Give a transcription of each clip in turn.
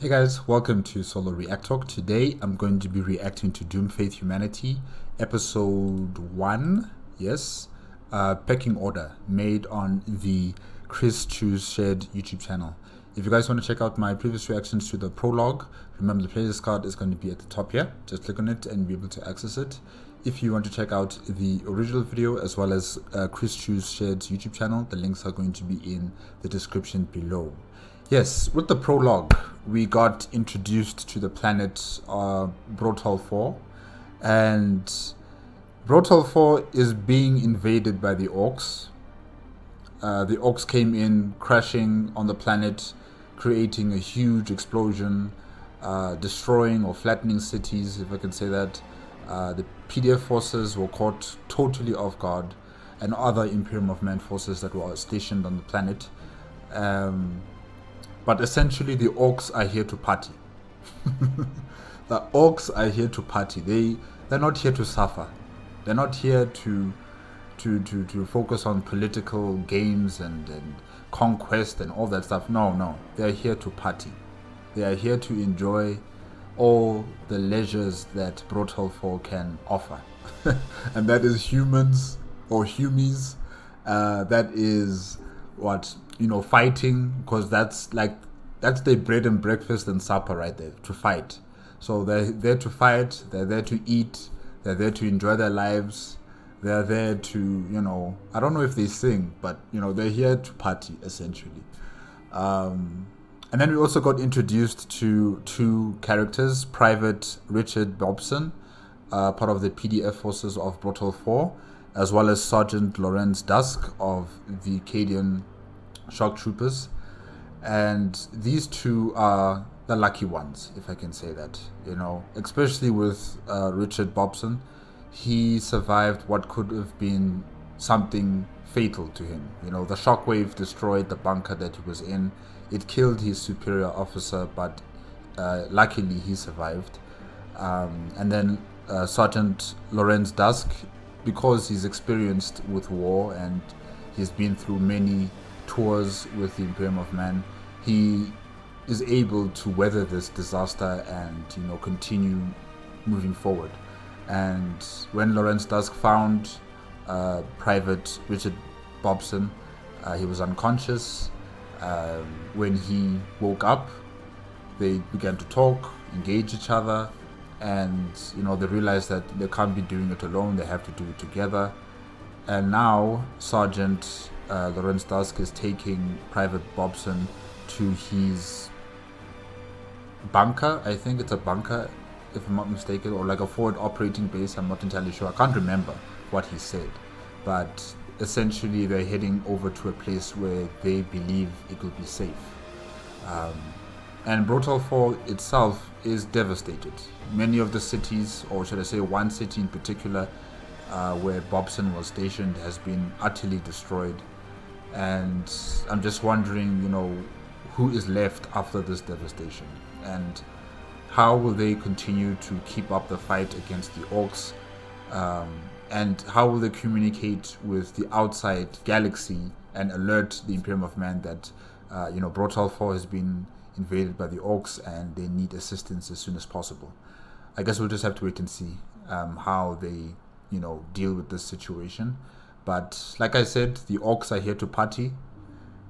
Hey guys, welcome to Solo ReacTalk. Today I'm going to be reacting to Doom Faith Humanity, episode 1, yes, Pecking Order, made on the KRissCHu's shared YouTube channel. If you guys want to check out my previous reactions to the prologue, remember the playlist card is going to be at the top here. Just click on it and be able to access it. If you want to check out the original video as well as KRissCHu's shared YouTube channel, the links are going to be in the description below. Yes, with the prologue, we got introduced to the planet Brotal 4, and Brotal 4 is being invaded by the orcs. The orcs came in, crashing on the planet, creating a huge explosion, destroying or flattening cities, if I can say that. The PDF forces were caught totally off guard, and other Imperium of Man forces that were stationed on the planet. But essentially, the orcs are here to party. The orcs are here to party. They're not here to suffer. They're not here to focus on political games and conquest and all that stuff. No. They're here to party. They are here to enjoy all the leisures that Brotal 4 can offer. And that is humans or humies. That is what, fighting, because that's their bread and breakfast and supper right there, to fight. So they're there to fight, they're there to eat, they're there to enjoy their lives, they're there to, I don't know if they sing, but they're here to party essentially. And then we also got introduced to two characters: Private Richard Bobson, part of the PDF forces of Brotal 4, as well as Sergeant Lawrence Dusk of the Cadian Shock Troopers. And these two are the lucky ones, if I can say that, especially with Richard Bobson. He survived what could have been something fatal to him. The shockwave destroyed the bunker that he was in. It killed his superior officer, but luckily he survived. And then Sergeant Lawrence Dusk, because he's experienced with war and he's been through many tours with the Imperium of Man, he is able to weather this disaster and continue moving forward. And when Lawrence Dusk found Private Richard Bobson, he was unconscious. When he woke up, they began to talk, engage each other, and they realized that they can't be doing it alone, they have to do it together. And now Sergeant Lawrence Dusk is taking Private Bobson to his bunker. I think it's a bunker, if I'm not mistaken, or like a forward operating base. I'm not entirely sure. I can't remember what he said, but essentially they're heading over to a place where they believe it will be safe. And Brotal 4 itself is devastated. Many of the cities, or should I say one city in particular, where Bobson was stationed, has been utterly destroyed. And I'm just wondering, who is left after this devastation? And how will they continue to keep up the fight against the orcs? And how will they communicate with the outside galaxy and alert the Imperium of Man that, Brotal 4 has been invaded by the orcs and they need assistance as soon as possible? I guess we'll just have to wait and see how they deal with this situation. But like I said, the orcs are here to party,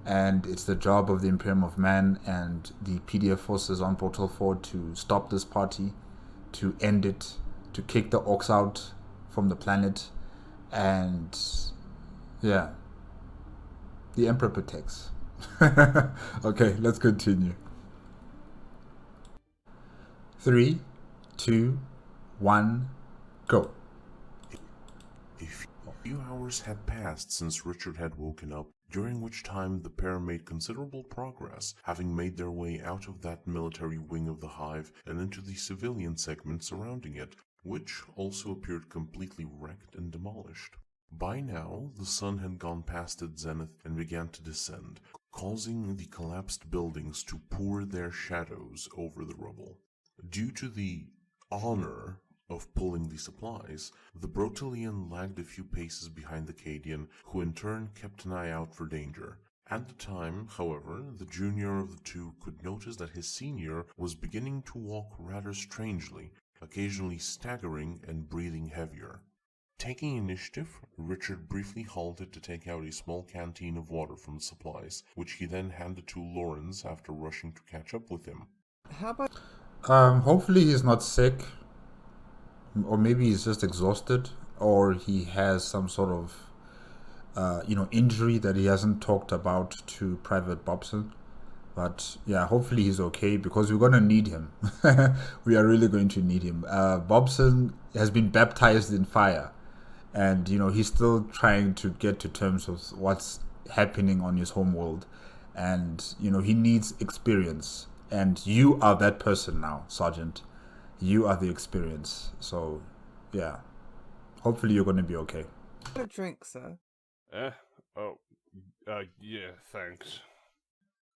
and it's the job of the Imperium of Man and the PDF forces on Brotal 4 to stop this party, to end it, to kick the orcs out from the planet. And yeah, the Emperor protects. Okay, let's continue. 3, 2, 1, go. A few hours had passed since Richard had woken up, during which time the pair made considerable progress, having made their way out of that military wing of the hive and into the civilian segment surrounding it, which also appeared completely wrecked and demolished. By now, the sun had gone past its zenith and began to descend, causing the collapsed buildings to pour their shadows over the rubble. Due to the honor of pulling the supplies, the Brotelian lagged a few paces behind the Cadian, who in turn kept an eye out for danger. At the time, however, the junior of the two could notice that his senior was beginning to walk rather strangely, occasionally staggering and breathing heavier. Taking initiative, Richard briefly halted to take out a small canteen of water from the supplies, which he then handed to Lawrence after rushing to catch up with him. How about Hopefully he's not sick, or maybe he's just exhausted, or he has some sort of injury that he hasn't talked about to Private Bobson. But yeah, hopefully he's okay because we're gonna need him. We are really going to need him. Bobson has been baptized in fire, and he's still trying to get to terms with what's happening on his home world, and he needs experience. And you are that person now, Sergeant. You are the experience. So, yeah. Hopefully you're gonna be okay. a drink, sir? Yeah, thanks.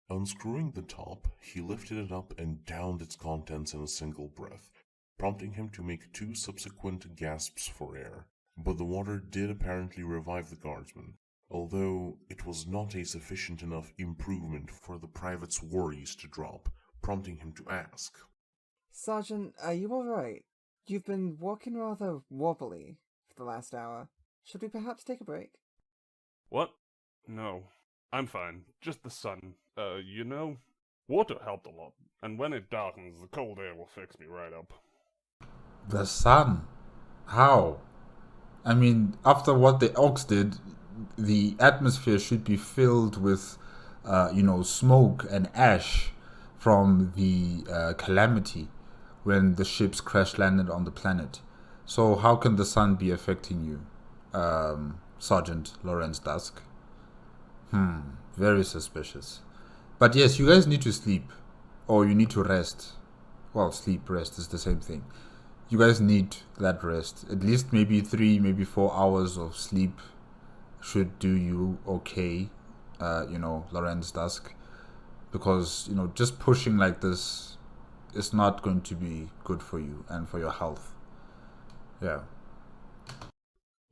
Unscrewing the top, he lifted it up and downed its contents in a single breath, prompting him to make 2 subsequent gasps for air. But the water did apparently revive the guardsman, although it was not a sufficient enough improvement for the private's worries to drop, prompting him to ask. Sergeant, are you alright? You've been walking rather wobbly for the last hour. Should we perhaps take a break? What? No, I'm fine. Just the sun. Water helped a lot, and when it darkens, the cold air will fix me right up. The sun? How? I mean, after what the Ox did, the atmosphere should be filled with, smoke and ash from the calamity when the ships crash landed on the planet. So how can the sun be affecting you, Sergeant Lawrence Dusk? Very suspicious. But yes, you guys need to sleep, or you need to rest. Well, sleep, rest is the same thing. You guys need that rest. At least maybe 3, maybe 4 hours of sleep should do you okay, Lawrence Dusk. Because, just pushing like this is not going to be good for you and for your health. Yeah.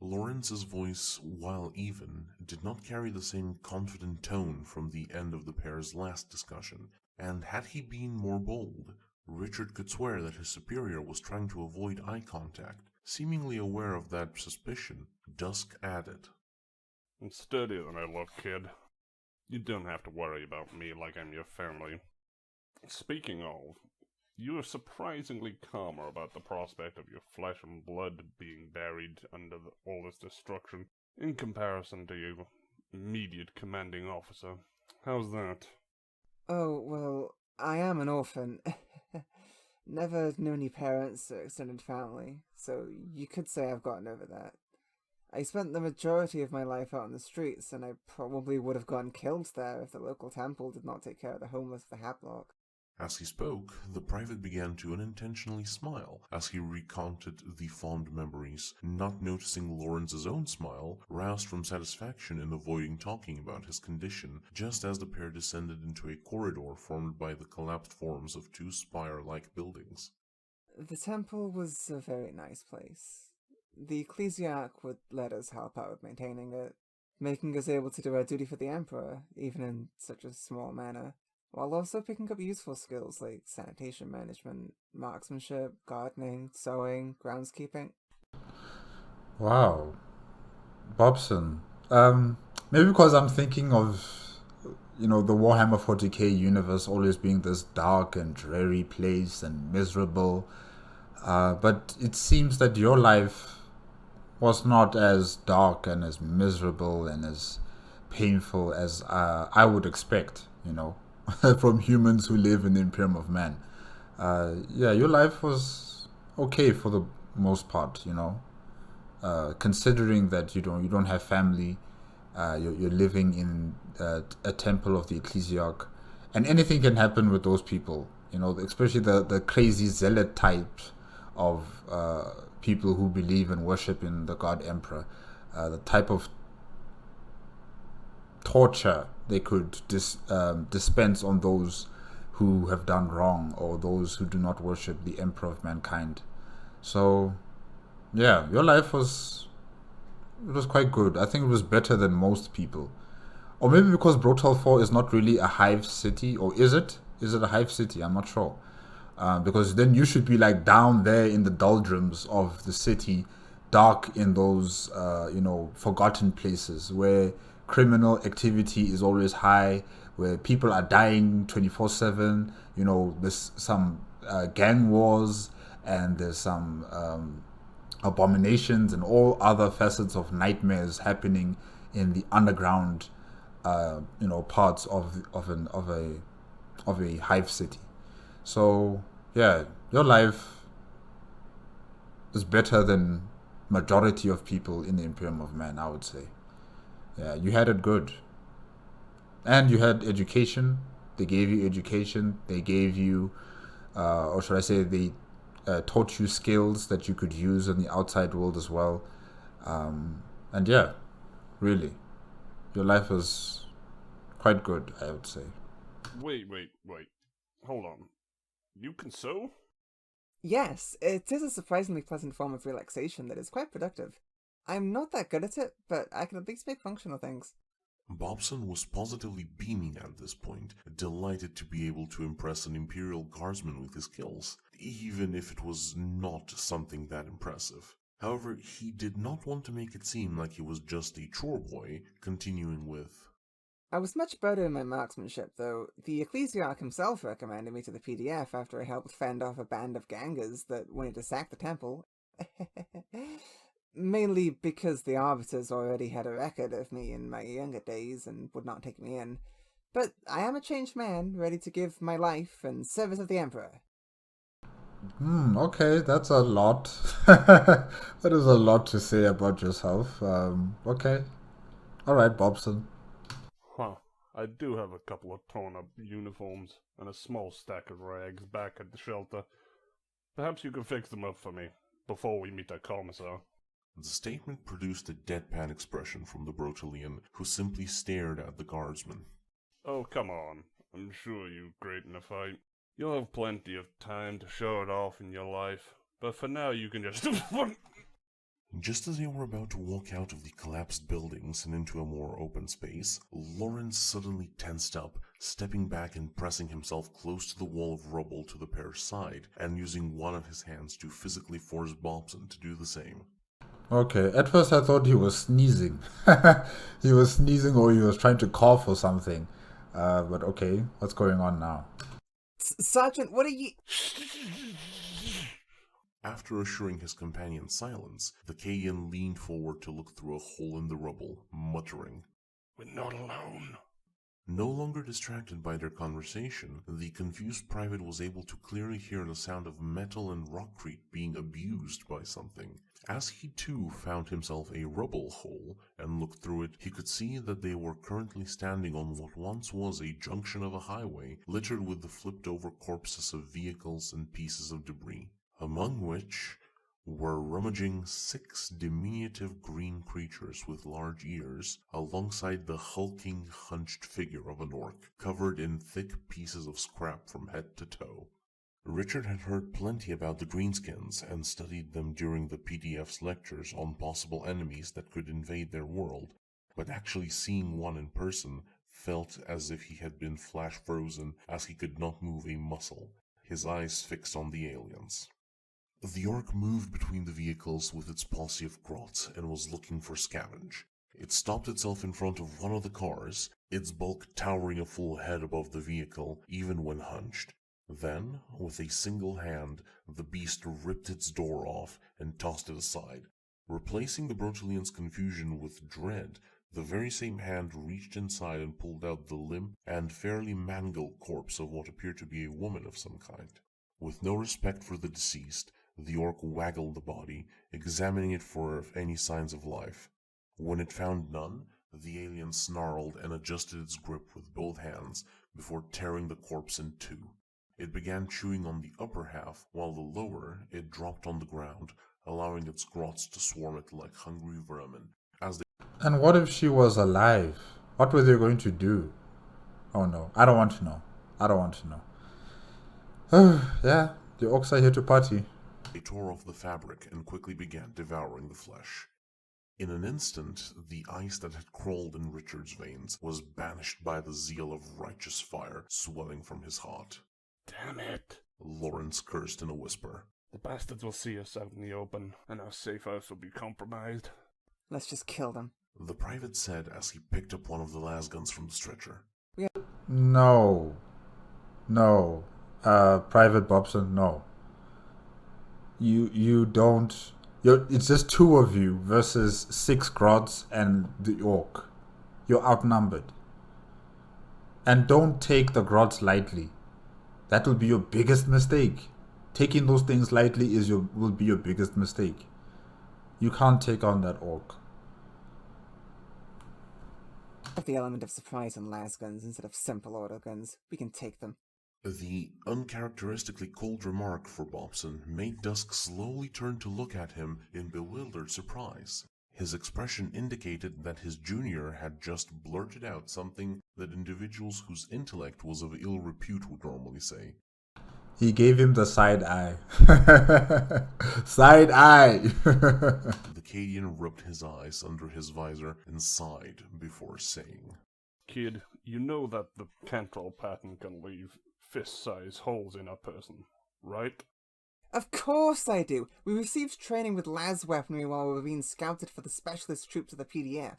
Lawrence's voice, while even, did not carry the same confident tone from the end of the pair's last discussion, and had he been more bold, Richard could swear that his superior was trying to avoid eye contact. Seemingly aware of that suspicion, Dusk added, I'm steadier than I look, kid. You don't have to worry about me like I'm your family. Speaking of, you are surprisingly calmer about the prospect of your flesh and blood being buried under all this destruction, in comparison to your immediate commanding officer. How's that? Oh, well, I am an orphan. Never knew any parents or extended family, so you could say I've gotten over that. I spent the majority of my life out on the streets, and I probably would have gotten killed there if the local temple did not take care of the homeless of the Hatblock. As he spoke, the private began to unintentionally smile as he recounted the fond memories, not noticing Lawrence's own smile, roused from satisfaction in avoiding talking about his condition, just as the pair descended into a corridor formed by the collapsed forms of 2 spire-like buildings. The temple was a very nice place. The ecclesiarch would let us help out with maintaining it, making us able to do our duty for the Emperor, even in such a small manner, while also picking up useful skills like sanitation management, marksmanship, gardening, sewing, groundskeeping. Wow. Bobson. Maybe because I'm thinking of, the Warhammer 40k universe always being this dark and dreary place and miserable. But it seems that your life was not as dark and as miserable and as painful as I would expect, from humans who live in the Imperium of Man. Your life was okay for the most part, considering that you don't have family, you're living in a temple of the ecclesiarch, and anything can happen with those people, especially the crazy zealot type of people who believe and worship in the god emperor, the type of torture they could dispense on those who have done wrong or those who do not worship the emperor of mankind. So your life was quite good. I think it was better than most people. Or maybe because Brotal 4 is not really a hive city, or is it? Is it a hive city? I'm not sure. Because then you should be like down there in the doldrums of the city, dark in those forgotten places where criminal activity is always high, where people are dying 24/7. There's some gang wars, and there's some abominations and all other facets of nightmares happening in the underground, parts of a hive city. So yeah, your life is better than majority of people in the Imperium of Man, I would say. Yeah, you had it good. And you had education. They gave you education. They gave you, or should I say, they taught you skills that you could use in the outside world as well. And yeah, really, your life was quite good, I would say. Wait. Hold on. You can sew? Yes, it is a surprisingly pleasant form of relaxation that is quite productive. I'm not that good at it, but I can at least make functional things. Bobson was positively beaming at this point, delighted to be able to impress an Imperial Guardsman with his skills, even if it was not something that impressive. However, he did not want to make it seem like he was just a chore boy, continuing with, I was much better in my marksmanship, though. The Ecclesiarch himself recommended me to the PDF after I helped fend off a band of gangers that wanted to sack the temple. Mainly because the Arbiters already had a record of me in my younger days and would not take me in. But I am a changed man, ready to give my life in service of the Emperor. Okay, that's a lot. That is a lot to say about yourself. Okay. Alright, Bobson. Huh. I do have a couple of torn up uniforms and a small stack of rags back at the shelter. Perhaps you can fix them up for me before we meet the commissar. The statement produced a deadpan expression from the Brotelian, who simply stared at the guardsman. Oh, come on. I'm sure you're great in a fight. You'll have plenty of time to show it off in your life, but for now you can just... Just as they were about to walk out of the collapsed buildings and into a more open space, Lawrence suddenly tensed up, stepping back and pressing himself close to the wall of rubble to the pair's side, and using one of his hands to physically force Bobson to do the same. Okay, at first I thought he was sneezing. He was sneezing or he was trying to cough or something. But okay, what's going on now? Sergeant, what are you... After assuring his companion silence, the Kayan leaned forward to look through a hole in the rubble, muttering, We're not alone. No longer distracted by their conversation, the confused private was able to clearly hear the sound of metal and rockcrete being abused by something. As he too found himself a rubble hole and looked through it, he could see that they were currently standing on what once was a junction of a highway, littered with the flipped over corpses of vehicles and pieces of debris, among which were rummaging 6 diminutive green creatures with large ears, alongside the hulking, hunched figure of an orc, covered in thick pieces of scrap from head to toe. Richard had heard plenty about the Greenskins and studied them during the PDF's lectures on possible enemies that could invade their world, but actually seeing one in person felt as if he had been flash frozen, as he could not move a muscle, his eyes fixed on the aliens. The orc moved between the vehicles with its posse of grots and was looking for scavenge. It stopped itself in front of one of the cars, its bulk towering a full head above the vehicle, even when hunched. Then, with a single hand, the beast ripped its door off and tossed it aside. Replacing the Brotelian's confusion with dread, the very same hand reached inside and pulled out the limp and fairly mangled corpse of what appeared to be a woman of some kind. With no respect for the deceased, the orc waggled the body, examining it for any signs of life. When it found none, the alien snarled and adjusted its grip with both hands before tearing the corpse in two. It began chewing on the upper half, while the lower it dropped on the ground, allowing its grots to swarm it like hungry vermin. And what if she was alive? What were they going to do? Oh no, I don't want to know. I don't want to know. Yeah, the orcs are here to party. They tore off the fabric and quickly began devouring the flesh. In an instant, the ice that had crawled in Richard's veins was banished by the zeal of righteous fire swelling from his heart. Damn it! Lawrence cursed in a whisper. The bastards will see us out in the open, and our safe house will be compromised. Let's just kill them. The private said as he picked up one of the lasguns from the stretcher. No. Private Bobson, no. You don't... It's just 2 of you versus 6 grots and the orc. You're outnumbered. And don't take the grots lightly. That will be your biggest mistake. Taking those things lightly will be your biggest mistake. You can't take on that orc. With the element of surprise on las guns instead of simple auto guns, we can take them. The uncharacteristically cold remark for Bobson made Dusk slowly turn to look at him in bewildered surprise. His expression indicated that his junior had just blurted out something that individuals whose intellect was of ill repute would normally say. He gave him the side eye. Side eye! The Cadian rubbed his eyes under his visor and sighed before saying, Kid, you know that the Cantrell pattern can leave fist-sized holes in a person, right? Of course I do! We received training with las weaponry while we were being scouted for the specialist troops of the PDF.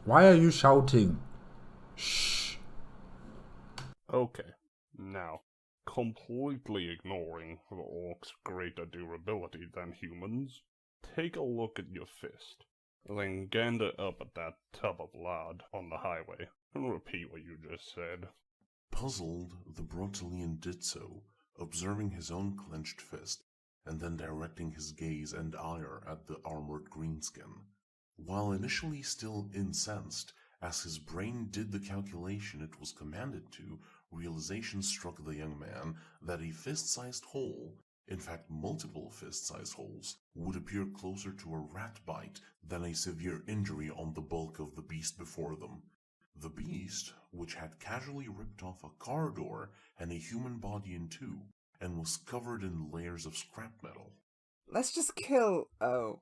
Why are you shouting? Shh. Okay, now, completely ignoring the orcs' greater durability than humans, take a look at your fist, then gander up at that tub of lard on the highway, and repeat what you just said. Puzzled, the Brotelian did so, observing his own clenched fist, and then directing his gaze and ire at the armored greenskin. While initially still incensed, as his brain did the calculation it was commanded to, realization struck the young man that a fist-sized hole, in fact multiple fist-sized holes, would appear closer to a rat bite than a severe injury on the bulk of the beast before them. The beast, which had casually ripped off a car door and a human body in 2, and was covered in layers of scrap metal. Let's just kill... Oh.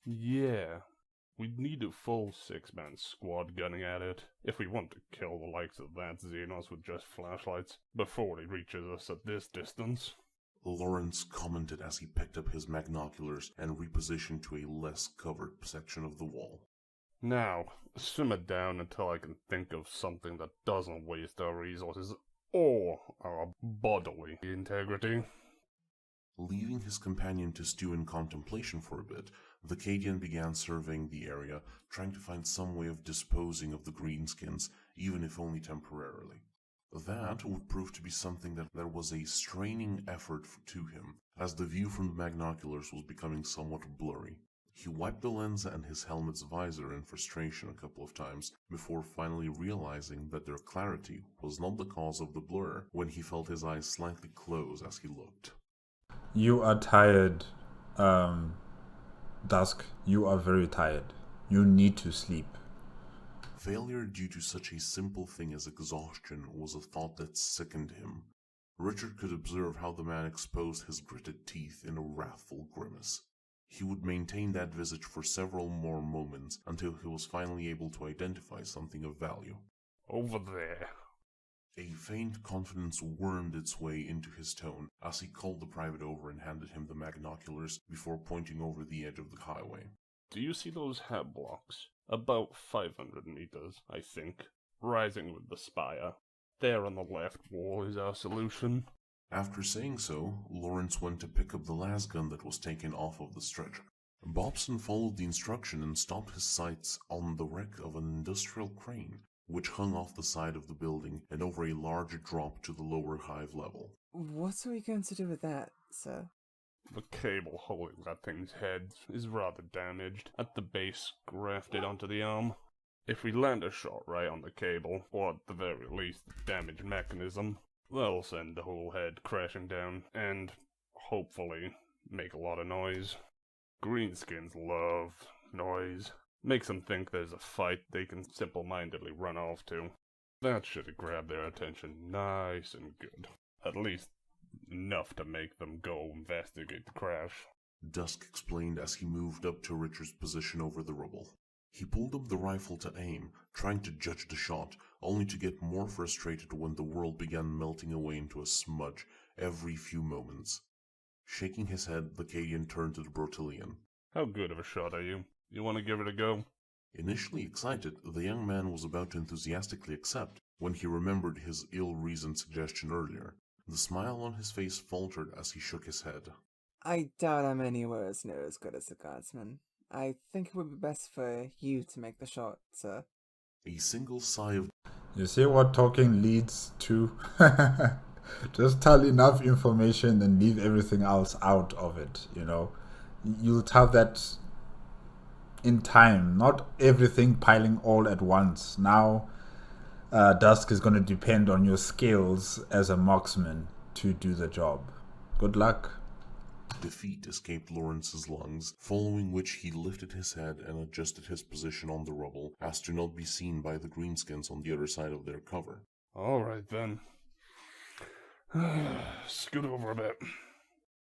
Yeah, we'd need a full 6-man squad gunning at it, if we want to kill the likes of that Xenos with just flashlights, before he reaches us at this distance. Lawrence commented as he picked up his magnoculars and repositioned to a less covered section of the wall. Now, simmer down until I can think of something that doesn't waste our resources or our bodily integrity. Leaving his companion to stew in contemplation for a bit, the Cadian began surveying the area, trying to find some way of disposing of the greenskins, even if only temporarily. That would prove to be something that was a straining effort to him, as the view from the magnoculars was becoming somewhat blurry. He wiped the lens and his helmet's visor in frustration a couple of times, before finally realizing that their clarity was not the cause of the blur when he felt his eyes slightly close as he looked. You are tired, Dusk. You are very tired. You need to sleep. Failure due to such a simple thing as exhaustion was a thought that sickened him. Richard could observe how the man exposed his gritted teeth in a wrathful grimace. He would maintain that visage for several more moments until he was finally able to identify something of value. Over there. A faint confidence wormed its way into his tone as he called the private over and handed him the magnoculars before pointing over the edge of the highway. Do you see those hab blocks? About 500 meters, I think, rising with the spire. There on the left wall is our solution. After saying so, Lawrence went to pick up the lasgun that was taken off of the stretcher. Bobson followed the instruction and stopped his sights on the wreck of an industrial crane, which hung off the side of the building and over a large drop to the lower hive level. What are we going to do with that, sir? The cable holding that thing's head is rather damaged, at the base grafted onto the arm. If we land a shot right on the cable, or at the very least the damaged mechanism, that'll send the whole head crashing down, and, hopefully, make a lot of noise. Greenskins love noise. Makes them think there's a fight they can simple-mindedly run off to. That should have grabbed their attention nice and good. At least enough to make them go investigate the crash. Dusk explained as he moved up to Richard's position over the rubble. He pulled up the rifle to aim, trying to judge the shot, only to get more frustrated when the world began melting away into a smudge every few moments. Shaking his head, the Cadian turned to the Brotelian. How good of a shot are you? You want to give it a go? Initially excited, the young man was about to enthusiastically accept when he remembered his ill-reasoned suggestion earlier. The smile on his face faltered as he shook his head. I doubt I'm anywhere as near as good as the guardsman. I think it would be best for you to make the shot, sir. A single sigh of You see what talking leads to? Just tell enough information and leave everything else out of it, you know. You'll tell that in time, not everything piling all at once. Now, Dusk is going to depend on your skills as a marksman to do the job. Good luck. defeat escaped Lawrence's lungs, following which he lifted his head and adjusted his position on the rubble as to not be seen by the greenskins on the other side of their cover. Alright then. Scoot over a bit.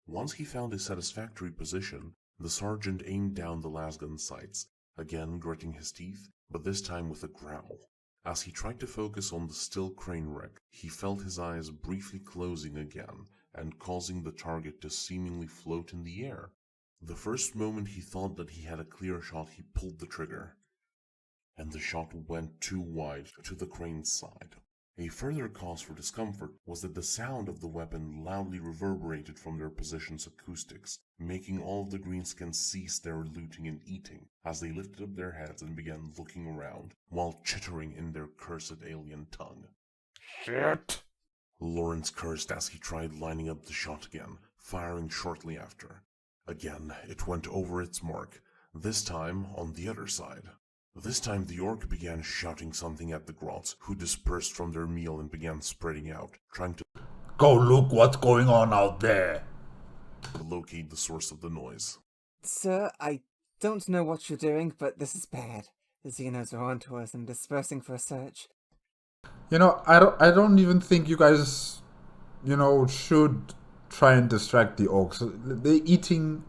Once he found a satisfactory position, the sergeant aimed down the lasgun sights, again gritting his teeth, but this time with a growl. As he tried to focus on the still crane wreck, he felt his eyes briefly closing again and causing the target to seemingly float in the air. The first moment he thought that he had a clear shot, he pulled the trigger, and the shot went too wide to the crane's side. A further cause for discomfort was that the sound of the weapon loudly reverberated from their position's acoustics, making all of the greenskins cease their looting and eating as they lifted up their heads and began looking around, while chittering in their cursed alien tongue. Shit! Lawrence cursed as he tried lining up the shot again, firing shortly after. Again, it went over its mark, this time on the other side. This time the orc began shouting something at the grots, who dispersed from their meal and began spreading out, trying to Go look what's going on out there. locate the source of the noise. Sir, I don't know what you're doing, but this is bad. The Xenos are onto us and dispersing for a search. You know, I don't even think you guys, should try and distract the orcs. They're eating,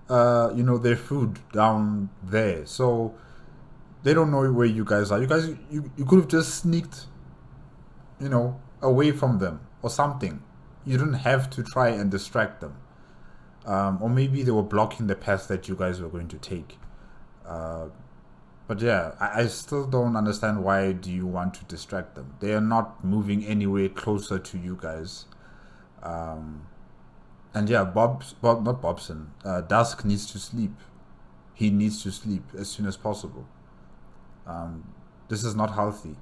their food down there. So they don't know where you guys are. You guys, you could have just sneaked, away from them or something. You didn't have to try and distract them. Or maybe they were blocking the path that you guys were going to take. But yeah, I still don't understand why do you want to distract them. They are not moving anywhere closer to you guys. And yeah, Dusk needs to sleep. He needs to sleep as soon as possible. This is not healthy.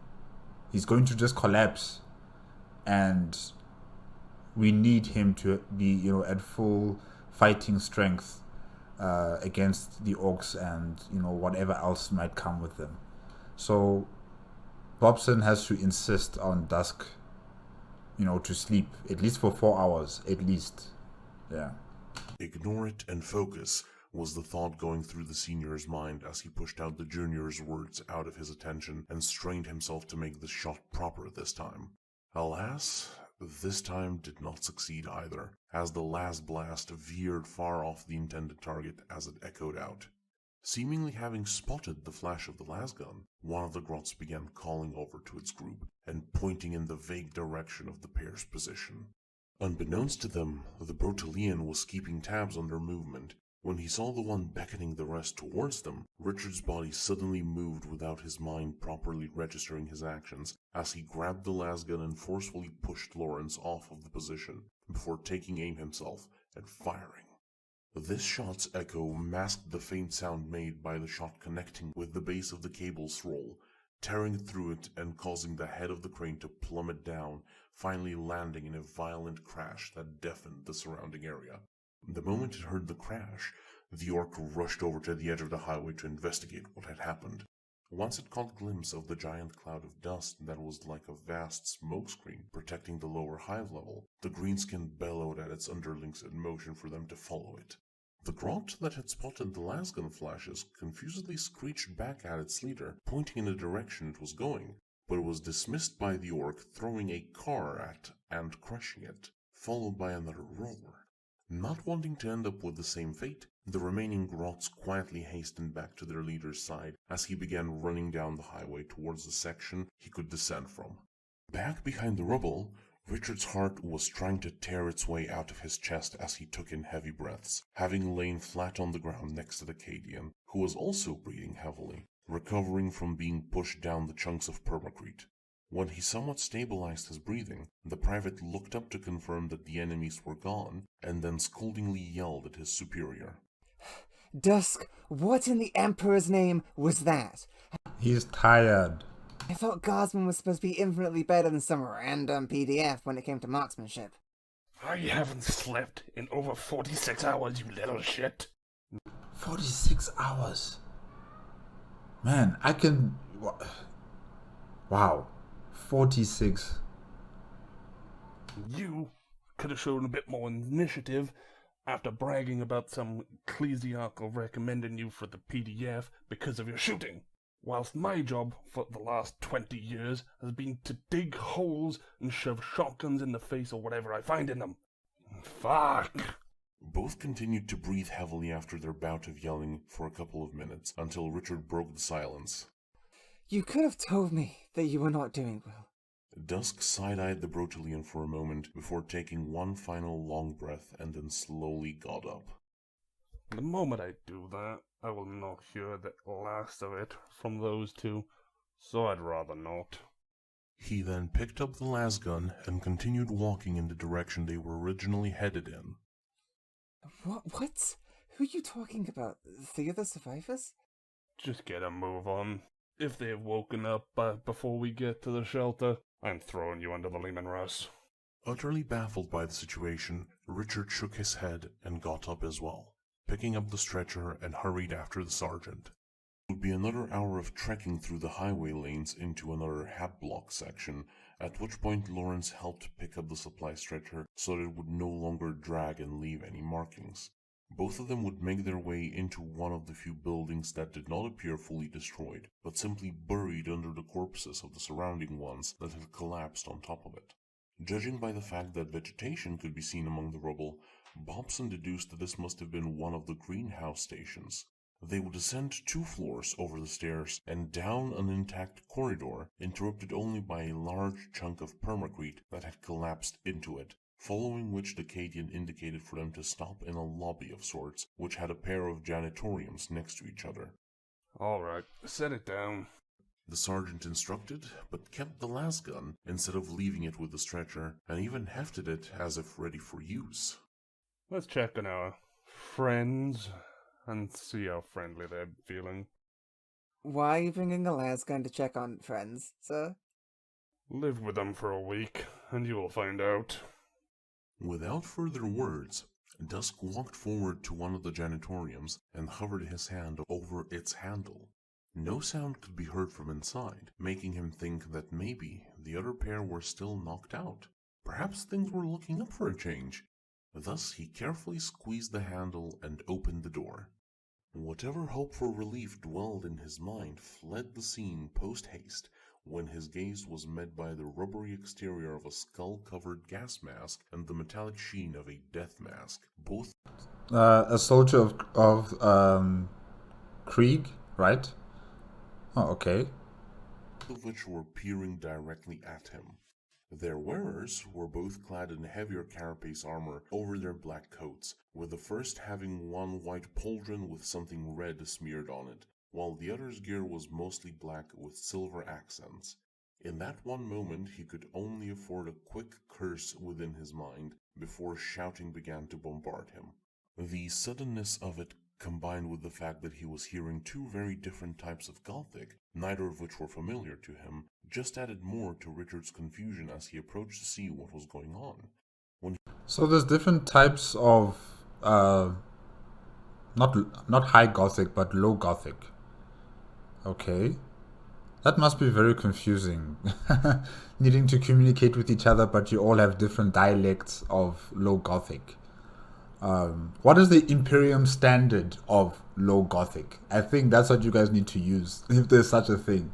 He's going to just collapse. And we need him to be, at full fighting strength against the orcs and whatever else might come with them. So Bobson has to insist on Dusk to sleep at least for 4 hours at least. Yeah. Ignore it and focus was the thought going through the senior's mind as he pushed out the junior's words out of his attention and strained himself to make the shot proper this time. Alas, this time did not succeed either, as the last blast veered far off the intended target as it echoed out. Seemingly having spotted the flash of the lasgun, one of the grots began calling over to its group and pointing in the vague direction of the pair's position. Unbeknownst to them, the Brotelian was keeping tabs on their movement. When he saw the one beckoning the rest towards them, Richard's body suddenly moved without his mind properly registering his actions, as he grabbed the lasgun and forcefully pushed Lawrence off of the position, before taking aim himself and firing. This shot's echo masked the faint sound made by the shot connecting with the base of the cable's roll, tearing through it and causing the head of the crane to plummet down, finally landing in a violent crash that deafened the surrounding area. The moment it heard the crash, the orc rushed over to the edge of the highway to investigate what had happened. Once it caught a glimpse of the giant cloud of dust that was like a vast smokescreen protecting the lower hive level, the greenskin bellowed at its underlings in motion for them to follow it. The grot that had spotted the lasgun flashes confusedly screeched back at its leader, pointing in the direction it was going, but it was dismissed by the orc throwing a car at and crushing it, followed by another roar. Not wanting to end up with the same fate, the remaining grots quietly hastened back to their leader's side as he began running down the highway towards the section he could descend from. Back behind the rubble, Richard's heart was trying to tear its way out of his chest as he took in heavy breaths, having lain flat on the ground next to the Cadian, who was also breathing heavily, recovering from being pushed down the chunks of permacrete. When he somewhat stabilized his breathing, the private looked up to confirm that the enemies were gone, and then scoldingly yelled at his superior. Dusk, what in the Emperor's name was that? He's tired. I thought Guardsman was supposed to be infinitely better than some random PDF when it came to marksmanship. I haven't slept in over 46 hours, you little shit. 46 hours. Man, I can... Wow. 46. You could have shown a bit more initiative after bragging about some ecclesiarchal recommending you for the PDF because of your shooting, whilst my job for the last 20 years has been to dig holes and shove shotguns in the face or whatever I find in them. Fuck! Both continued to breathe heavily after their bout of yelling for a couple of minutes, until Richard broke the silence. You could have told me that you were not doing well. Dusk side-eyed the Brotelian for a moment before taking one final long breath and then slowly got up. The moment I do that, I will not hear the last of it from those two, so I'd rather not. He then picked up the lasgun and continued walking in the direction they were originally headed in. What? Who are you talking about? The other survivors? Just get a move on. If they've woken up before we get to the shelter, I'm throwing you under the Lehman Russ. Utterly baffled by the situation, Richard shook his head and got up as well, picking up the stretcher and hurried after the sergeant. It would be another hour of trekking through the highway lanes into another hat block section, at which point Lawrence helped pick up the supply stretcher so that it would no longer drag and leave any markings. Both of them would make their way into one of the few buildings that did not appear fully destroyed, but simply buried under the corpses of the surrounding ones that had collapsed on top of it. Judging by the fact that vegetation could be seen among the rubble, Bobson deduced that this must have been one of the greenhouse stations. They would ascend 2 floors over the stairs and down an intact corridor, interrupted only by a large chunk of permacrete that had collapsed into it, following which the Cadian indicated for them to stop in a lobby of sorts, which had a pair of janitoriums next to each other. Alright, set it down. The sergeant instructed, but kept the lasgun instead of leaving it with the stretcher, and even hefted it as if ready for use. Let's check on our friends and see how friendly they're feeling. Why are you bringing a lasgun to check on friends, sir? Live with them for a week, and you will find out. Without further words, Dusk walked forward to one of the janitoriums and hovered his hand over its handle. No sound could be heard from inside, making him think that maybe the other pair were still knocked out. Perhaps things were looking up for a change. Thus he carefully squeezed the handle and opened the door. Whatever hope for relief dwelled in his mind fled the scene post-haste, when his gaze was met by the rubbery exterior of a skull-covered gas mask and the metallic sheen of a death mask, both A soldier of Krieg, right? Oh, okay. of which were peering directly at him. Their wearers were both clad in heavier carapace armor over their black coats, with the first having one white pauldron with something red smeared on it, while the other's gear was mostly black with silver accents. In that one moment he could only afford a quick curse within his mind before shouting began to bombard him. The suddenness of it, combined with the fact that he was hearing 2 very different types of Gothic, neither of which were familiar to him, just added more to Richard's confusion as he approached to see what was going on. So there's different types of not high Gothic but low Gothic. Okay. That must be very confusing. Needing to communicate with each other, but you all have different dialects of low Gothic. What is the Imperium standard of low Gothic? I think that's what you guys need to use, if there's such a thing.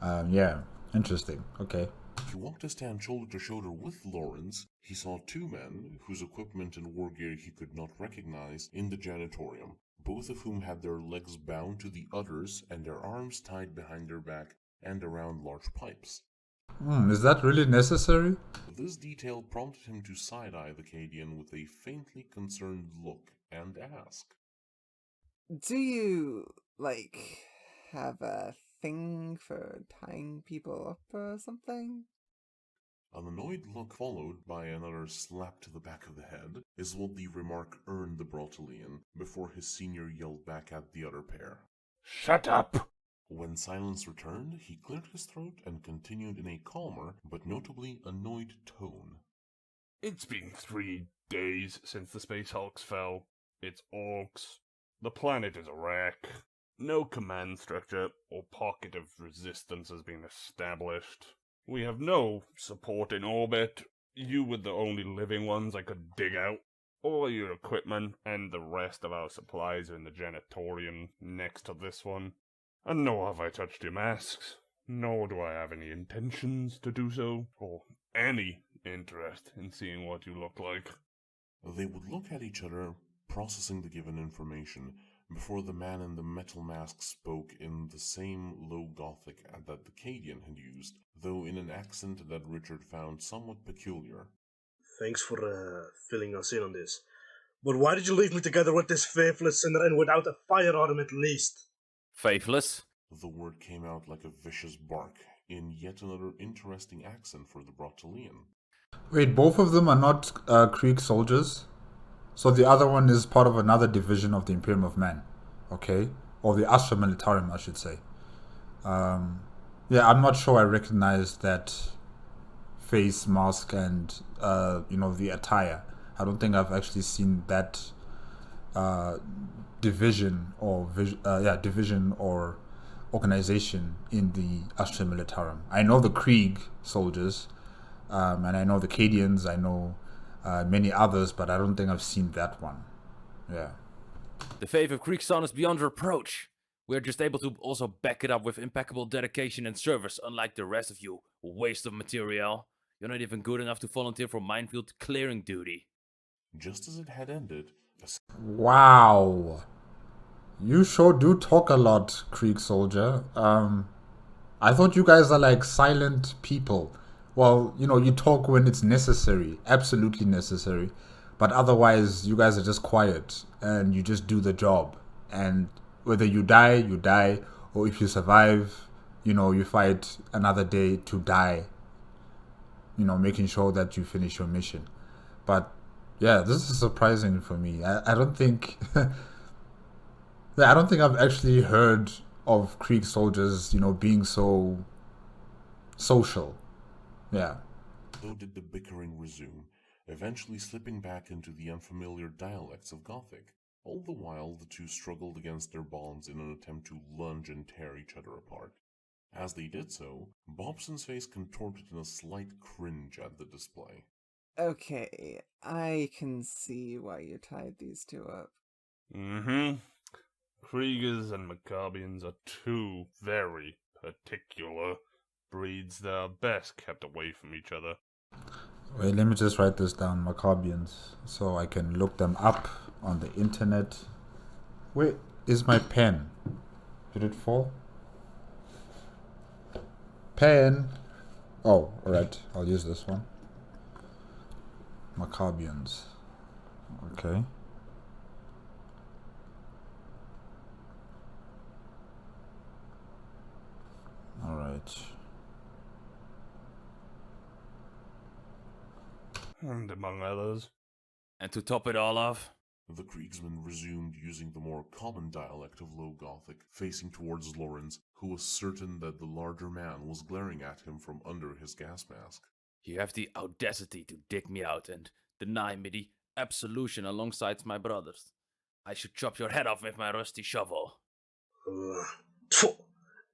Yeah, interesting. Okay. He walked to stand shoulder to shoulder with Lawrence. He saw two men, whose equipment and war gear he could not recognize, in the janitorium, both of whom had their legs bound to the udders and their arms tied behind their back and around large pipes. Is that really necessary? This detail prompted him to side-eye the Cadian with a faintly concerned look and ask, Do you, have a thing for tying people up or something? An annoyed look followed by another slap to the back of the head is what the remark earned the Brotelian before his senior yelled back at the other pair. Shut up! When silence returned, he cleared his throat and continued in a calmer, but notably annoyed tone. It's been 3 days since the Space Hulks fell. It's orcs. The planet is a wreck. No command structure or pocket of resistance has been established. We have no support in orbit. You were the only living ones I could dig out. All your equipment and the rest of our supplies are in the janitorium next to this one. And nor have I touched your masks, nor do I have any intentions to do so, or any interest in seeing what you look like. They would look at each other, processing the given information, before the man in the metal mask spoke in the same low Gothic that the Cadian had used, though in an accent that Richard found somewhat peculiar. Thanks for filling us in on this. But why did you leave me together with this faithless sinner and without a firearm at least? Faithless? The word came out like a vicious bark, in yet another interesting accent for the Brotelian. Wait, both of them are not Krieg soldiers? So the other one is part of another division of the Imperium of Man, okay? Or the Astra Militarum, I should say. Yeah, I'm not sure I recognize that face mask and, the attire. I don't think I've actually seen that division or organization in the Astra Militarum. I know the Krieg soldiers, and I know the Cadians, I know many others, but I don't think I've seen that one. Yeah. The faith of KRissCHu is beyond reproach. We're just able to also back it up with impeccable dedication and service, unlike the rest of you. Waste of material. You're not even good enough to volunteer for minefield clearing duty. Just as it had ended, Wow. You sure do talk a lot, Krieg soldier. I thought you guys are like silent people. Well, you talk when it's necessary, absolutely necessary. But otherwise, you guys are just quiet and you just do the job. And whether you die, or if you survive, you fight another day to die. Making sure that you finish your mission. But yeah, this is surprising for me. I don't think I don't think I've actually heard of Krieg soldiers, being so social. Yeah. so did the bickering resume, eventually slipping back into the unfamiliar dialects of Gothic. All the while, the two struggled against their bonds in an attempt to lunge and tear each other apart. As they did so, Bobson's face contorted in a slight cringe at the display. Okay, I can see why you tied these two up. Mm-hmm. Kriegers and Maccabians are two very particular breeds that are best kept away from each other. Wait, let me just write this down, Maccabians, so I can look them up on the internet. Where is my pen? Did it fall? Pen! Oh, alright, I'll use this one. Maccabians. Okay. Alright. And among others. And to top it all off, The Kriegsman resumed using the more common dialect of Low Gothic, facing towards Lawrence, who was certain that the larger man was glaring at him from under his gas mask. you have the audacity to dig me out and deny me the absolution alongside my brothers. I should chop your head off with my rusty shovel.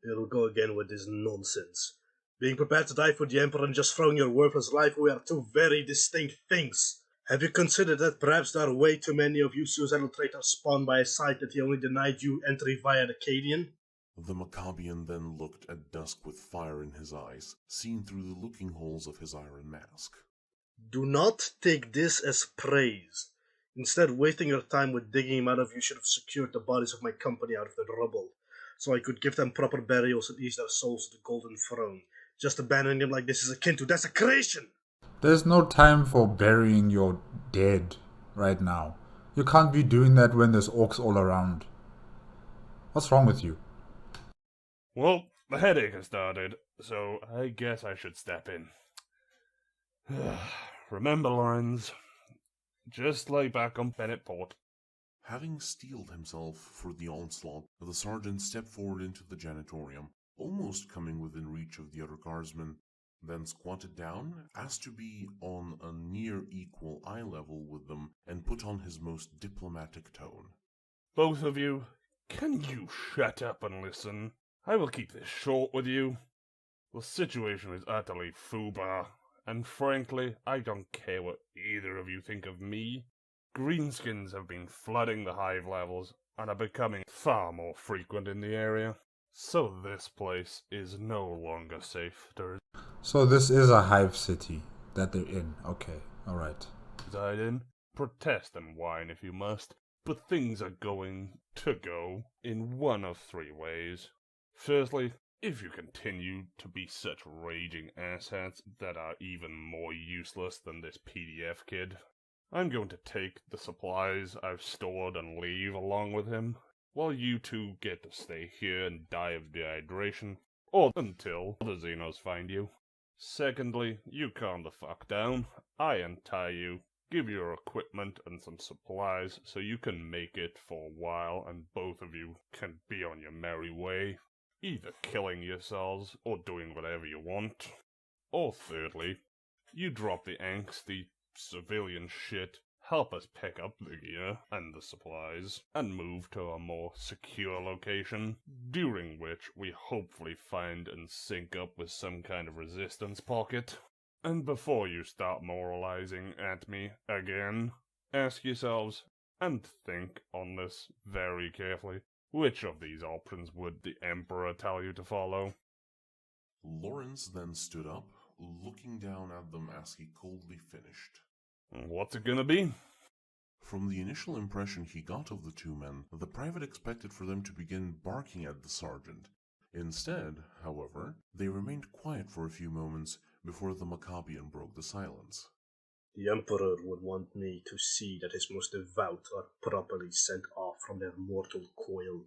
It'll go again with this nonsense. Being prepared to die for the Emperor and just throwing your worthless life away are two very distinct things. Have you considered that perhaps there are way too many of you suicidal traitors spawned by a site that he only denied you entry via the Cadian? The Maccabian then looked at dusk with fire in his eyes, seen through the looking holes of his iron mask. Do not take this as praise. Instead, wasting your time with digging him out of you should have secured the bodies of my company out of the rubble, so I could give them proper burials and ease their souls to the golden throne. Just abandoning them like this is akin to desecration! There's no time for burying your dead right now. You can't be doing that when there's orcs all around. What's wrong with you? Well, the headache has started, so I guess I should step in. Remember, Lorenz, just lay back on Bennett Port. Having steeled himself for the onslaught, the sergeant stepped forward into the janitorium, almost coming within reach of the other guardsmen, then squatted down, as to be on a near equal eye level with them, and put on his most diplomatic tone. Both of you, can you shut up and listen? I will keep this short with you. The situation is utterly foobar, and frankly, I don't care what either of you think of me. Greenskins have been flooding the hive levels and are becoming far more frequent in the area. So this place is no longer safe to So this is a hive city that they're in. Okay, alright. reside in. Protest and whine if you must, but things are going to go in one of three ways. Firstly, if you continue to be such raging asshats that are even more useless than this PDF kid, I'm going to take the supplies I've stored and leave along with him, while you two get to stay here and die of dehydration, or until the Xenos find you. Secondly, you calm the fuck down, I untie you, give you your equipment and some supplies so you can make it for a while and both of you can be on your merry way, either killing yourselves or doing whatever you want. Or thirdly, you drop the angsty civilian shit, help us pick up the gear and the supplies, and move to a more secure location, during which we hopefully find and sync up with some kind of resistance pocket. And before you start moralizing at me again, ask yourselves, and think on this very carefully, which of these options would the Emperor tell you to follow? Lawrence then stood up, looking down at them as he coldly finished. What's it gonna be? From the initial impression he got of the two men, the private expected for them to begin barking at the sergeant. Instead, however, they remained quiet for a few moments before the Maccabian broke the silence. The Emperor would want me to see that his most devout are properly sent off from their mortal coil.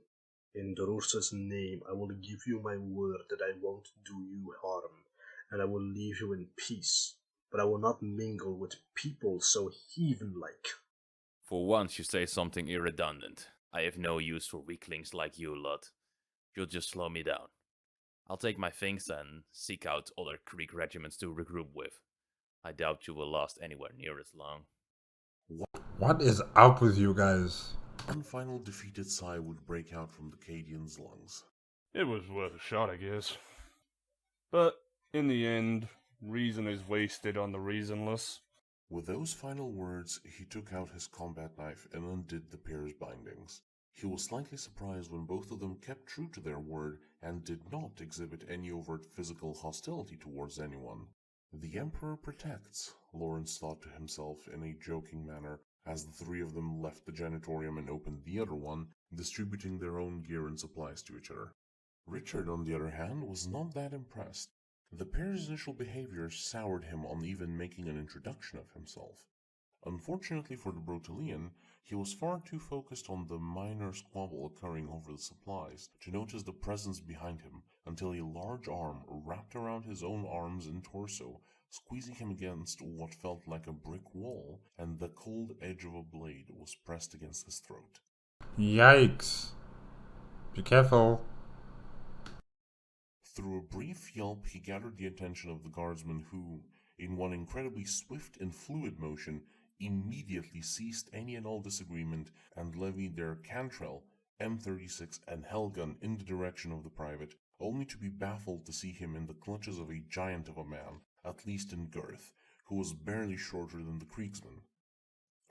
In Drursa's name, I will give you my word that I won't do you harm, and I will leave you in peace, but I will not mingle with people so heathen-like. For once you say something irredundant. I have no use for weaklings like you lot. You'll just slow me down. I'll take my things and seek out other Greek regiments to regroup with. I doubt you will last anywhere near as long. What is up with you guys? One final defeated sigh would break out from the Cadian's lungs. It was worth a shot, I guess. But, in the end, reason is wasted on the reasonless. With those final words, he took out his combat knife and undid the pair's bindings. He was slightly surprised when both of them kept true to their word and did not exhibit any overt physical hostility towards anyone. The Emperor protects, Lawrence thought to himself in a joking manner, as the three of them left the janitorium and opened the other one, distributing their own gear and supplies to each other. Richard, on the other hand, was not that impressed. The pair's initial behavior soured him on even making an introduction of himself. Unfortunately for the Brutalian, he was far too focused on the minor squabble occurring over the supplies to notice the presence behind him until a large arm wrapped around his own arms and torso, squeezing him against what felt like a brick wall, and the cold edge of a blade was pressed against his throat. Yikes. Be careful. Through a brief yelp, he gathered the attention of the guardsmen who, in one incredibly swift and fluid motion, immediately ceased any and all disagreement and levied their Cantrell, M36, and Hellgun in the direction of the private, only to be baffled to see him in the clutches of a giant of a man, at least in girth, who was barely shorter than the Kriegsman.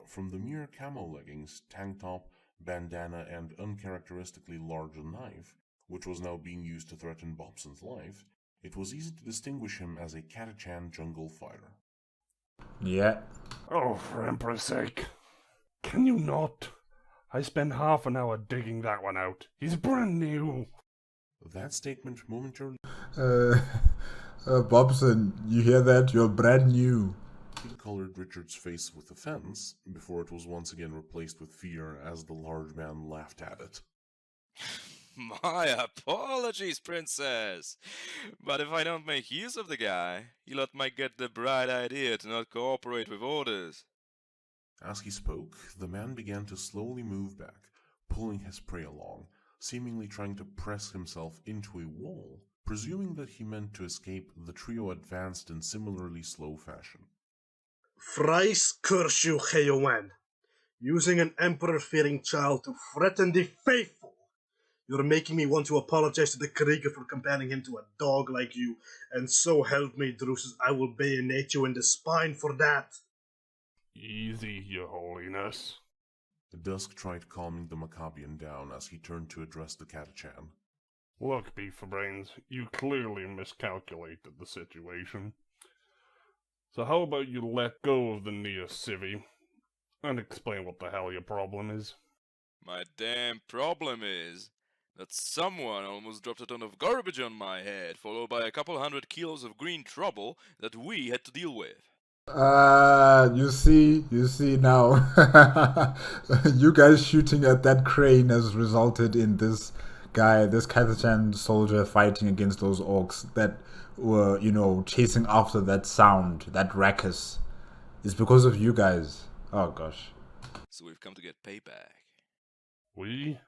From the mere camo leggings, tank top, bandana, and uncharacteristically large knife, which was now being used to threaten Bobson's life, it was easy to distinguish him as a Catachan jungle fighter. Yeah. Oh, for Emperor's sake. Can you not? I spent half an hour digging that one out. He's brand new. That statement momentarily Bobson, you hear that? You're brand new. colored Richard's face with offense before it was once again replaced with fear as the large man laughed at it. My apologies, princess. But if I don't make use of the guy, you lot might get the bright idea to not cooperate with orders. As he spoke, the man began to slowly move back, pulling his prey along, seemingly trying to press himself into a wall. Presuming that he meant to escape, the trio advanced in similarly slow fashion. ReacTalk, using an emperor-fearing child to threaten the faithful. You're making me want to apologize to the Krieger for comparing him to a dog like you, and so help me, Drusus, I will bayonet you in the spine for that. Easy, your holiness. Dusk tried calming the Maccabian down as he turned to address the Catachan. Look, Beeferbrains, you clearly miscalculated the situation. So how about you let go of the neo-civi and explain what the hell your problem is? My damn problem is that someone almost dropped a ton of garbage on my head, followed by a couple 100 kilos of green trouble that we had to deal with. You see now. You guys shooting at that crane has resulted in this Catachan soldier fighting against those orcs that were, chasing after that sound, that ruckus. It's because of you guys. Oh gosh. So we've come to get payback. We?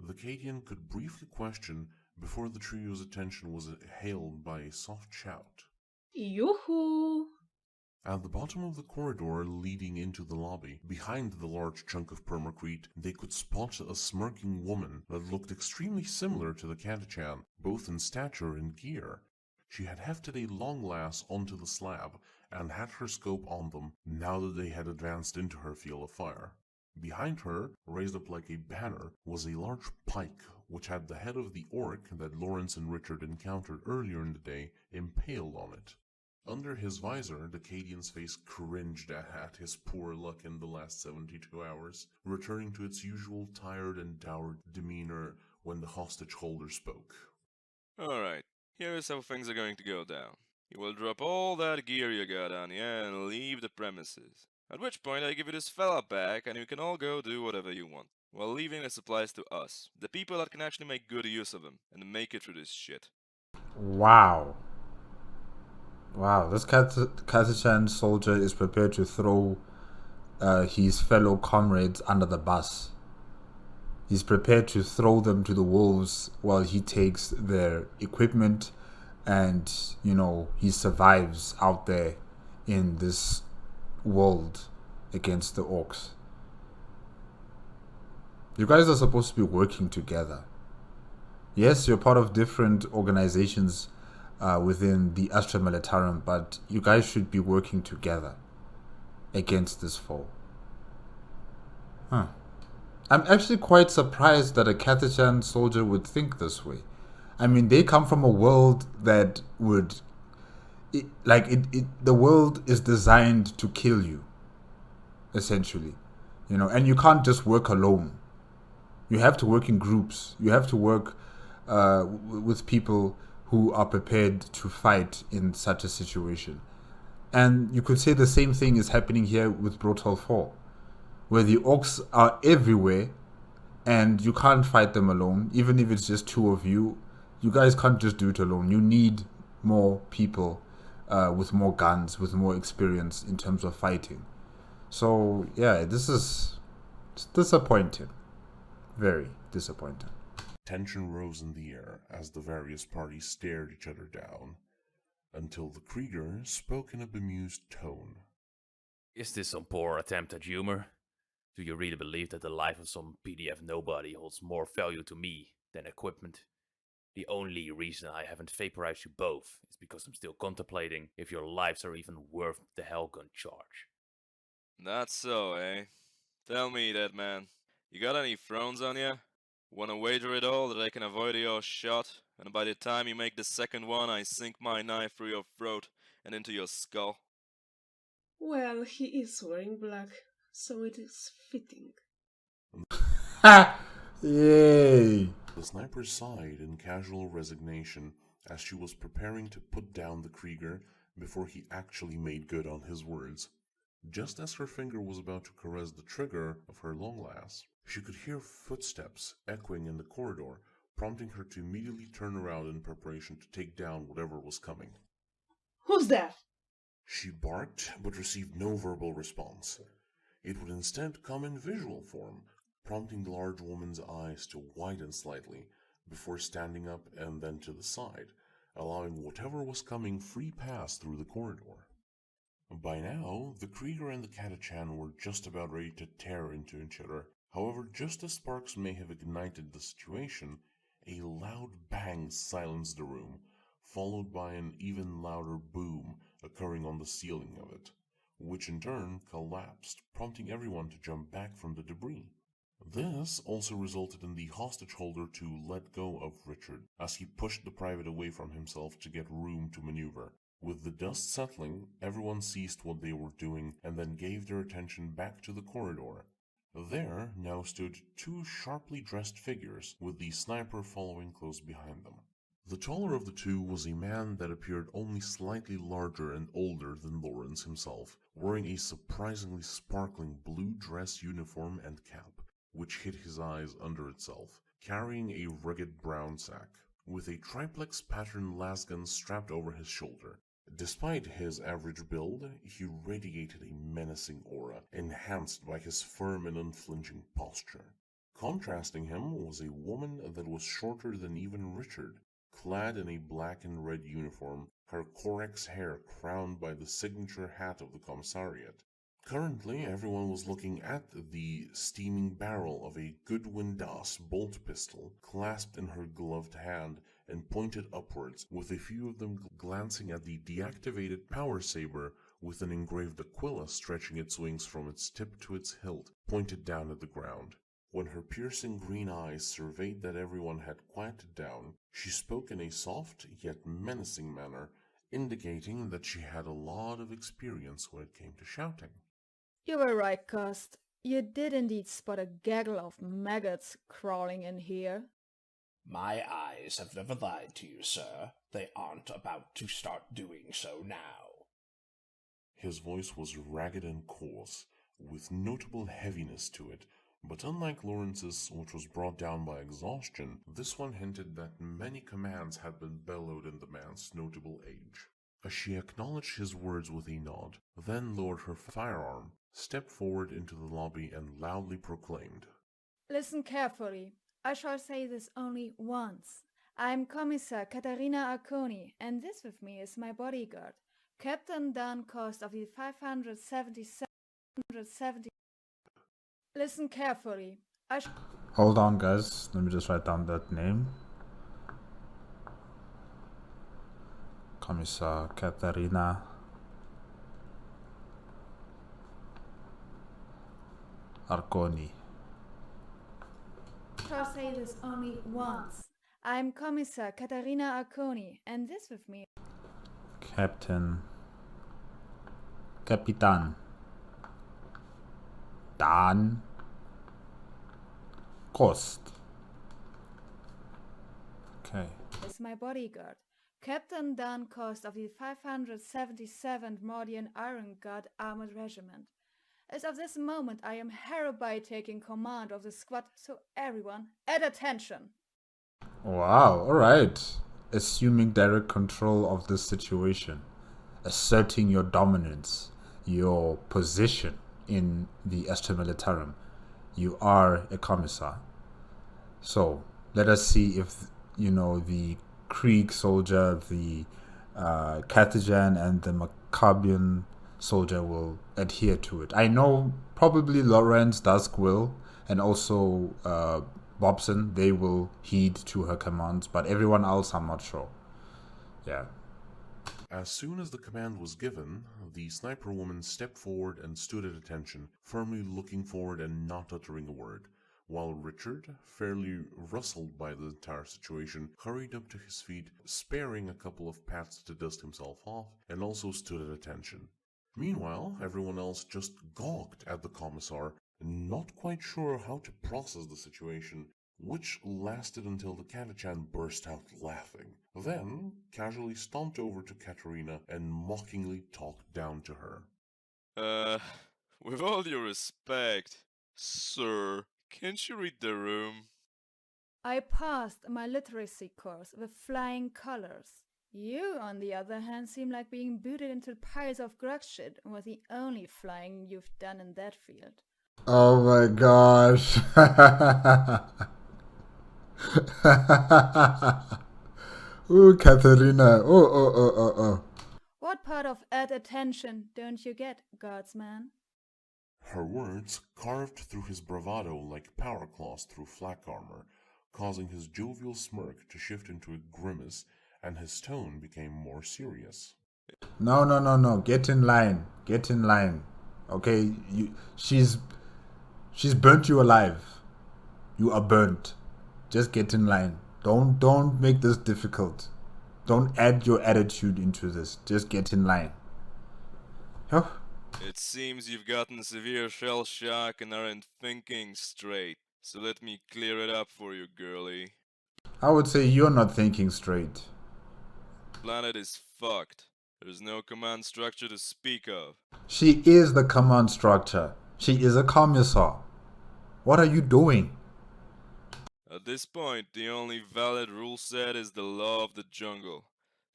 The Cadian could briefly question before the trio's attention was hailed by a soft shout. Yoo-hoo! At the bottom of the corridor leading into the lobby, behind the large chunk of permacrete, they could spot a smirking woman that looked extremely similar to the Catachan, both in stature and gear. She had hefted a long lass onto the slab and had her scope on them now that they had advanced into her field of fire. Behind her, raised up like a banner, was a large pike which had the head of the orc that Lawrence and Richard encountered earlier in the day impaled on it. Under his visor, the Cadian's face cringed at his poor luck in the last 72 hours, returning to its usual tired and dour demeanor when the hostage holder spoke. Alright, here's how things are going to go down. You will drop all that gear you got on you and leave the premises. At which point I give you this fella back and you can all go do whatever you want, while leaving the supplies to us, the people that can actually make good use of them, and make it through this shit. Wow, this Catachan soldier is prepared to throw his fellow comrades under the bus. He's prepared to throw them to the wolves while he takes their equipment and, he survives out there in this world against the orcs. You guys are supposed to be working together. Yes, you're part of different organizations within the Astra Militarum, but you guys should be working together against this foe. I'm actually quite surprised that a Catachan soldier would think this way. I mean, they come from a world that would... the world is designed to kill you, essentially. And you can't just work alone. You have to work in groups. You have to work with people who are prepared to fight in such a situation. And you could say the same thing is happening here with Brotal 4, where the orcs are everywhere and you can't fight them alone. Even if it's just two of you, you guys can't just do it alone. You need more people with more guns, with more experience in terms of fighting. So yeah, this is disappointing. Very disappointing. Tension rose in the air as the various parties stared each other down, until the Krieger spoke in a bemused tone. Is this some poor attempt at humor? Do you really believe that the life of some PDF nobody holds more value to me than equipment? The only reason I haven't vaporized you both is because I'm still contemplating if your lives are even worth the Hellgun charge. That's so, eh? Tell me that, man. You got any thrones on ya? Wanna wager it all that I can avoid your shot, and by the time you make the second one, I sink my knife through your throat and into your skull? Well, he is wearing black, so it is fitting. Ha! Yay! The sniper sighed in casual resignation as she was preparing to put down the Krieger before he actually made good on his words. Just as her finger was about to caress the trigger of her longlass, she could hear footsteps echoing in the corridor, prompting her to immediately turn around in preparation to take down whatever was coming. Who's there? She barked, but received no verbal response. It would instead come in visual form, prompting the large woman's eyes to widen slightly, before standing up and then to the side, allowing whatever was coming free pass through the corridor. By now, the Krieger and the Catachan were just about ready to tear into each other. However, just as sparks may have ignited the situation, a loud bang silenced the room, followed by an even louder boom occurring on the ceiling of it, which in turn collapsed, prompting everyone to jump back from the debris. This also resulted in the hostage holder to let go of Richard as he pushed the private away from himself to get room to maneuver. With the dust settling, everyone ceased what they were doing and then gave their attention back to the corridor. There now stood two sharply dressed figures, with the sniper following close behind them. The taller of the two was a man that appeared only slightly larger and older than Lawrence himself, wearing a surprisingly sparkling blue dress uniform and cap, which hid his eyes under itself, carrying a rugged brown sack, with a triplex pattern lasgun strapped over his shoulder. Despite his average build, he radiated a menacing aura, enhanced by his firm and unflinching posture. Contrasting him was a woman that was shorter than even Richard, clad in a black and red uniform, her Corex hair crowned by the signature hat of the commissariat. Currently, everyone was looking at the steaming barrel of a Goodwin Das bolt pistol clasped in her gloved hand and pointed upwards, with a few of them glancing at the deactivated power saber with an engraved Aquila stretching its wings from its tip to its hilt, pointed down at the ground. When her piercing green eyes surveyed that everyone had quieted down, she spoke in a soft yet menacing manner, indicating that she had a lot of experience when it came to shouting. You were right, Cost. You did indeed spot a gaggle of maggots crawling in here. My eyes have never lied to you, sir. They aren't about to start doing so now. His voice was ragged and coarse, with notable heaviness to it, but unlike Lawrence's, which was brought down by exhaustion, this one hinted that many commands had been bellowed in the man's notable age. As she acknowledged his words with a nod, then lowered her firearm, stepped forward into the lobby and loudly proclaimed, Listen carefully. I shall say this only once. I am Commissar Katharina Arconi, and this with me is my bodyguard, Captain Dan Cost of the 577. Listen carefully. Hold on, guys. Let me just write down that name. Commissar Katharina Arconi. I shall say this only once. I am Commissar Katharina Arconi, and this with me. Capitan Dan Cost. Okay. Is my bodyguard, Captain Dan Cost of the 577th Mordian Iron Guard Armored Regiment. As of this moment, I am hereby taking command of the squad, so everyone, at attention! Wow, alright. Assuming direct control of the situation. Asserting your dominance, your position in the Astra Militarum. You are a commissar. So, let us see if, the Krieg soldier, the Carthaginian and the Maccabian soldier will adhere to it. I know probably Lawrence Dusk will, and also Bobson, they will heed to her commands, but everyone else I'm not sure. Yeah. As soon as the command was given, the sniper woman stepped forward and stood at attention, firmly looking forward and not uttering a word, while Richard, fairly rustled by the entire situation, hurried up to his feet, sparing a couple of pats to dust himself off, and also stood at attention. Meanwhile, everyone else just gawked at the commissar, not quite sure how to process the situation, which lasted until the Catachan burst out laughing, then casually stomped over to Katerina and mockingly talked down to her. With all due respect, sir, can't you read the room? I passed my literacy course with flying colors. You, on the other hand, seem like being booted into piles of grug shit was the only flying you've done in that field. Oh my gosh. Ooh, Katharina. Oh. What part of add attention don't you get, guardsman? Her words carved through his bravado like power claws through flak armor, causing his jovial smirk to shift into a grimace, and his tone became more serious. No. Get in line. Okay, she's burnt you alive. You are burnt. Just get in line. Don't make this difficult. Don't add your attitude into this. Just get in line. Oh. It seems you've gotten severe shell shock and aren't thinking straight. So let me clear it up for you, girlie. I would say you're not thinking straight. Planet is fucked. There's no command structure to speak of. She is the command structure. She is a commissar. What are you doing? At this point, the only valid rule set is the law of the jungle.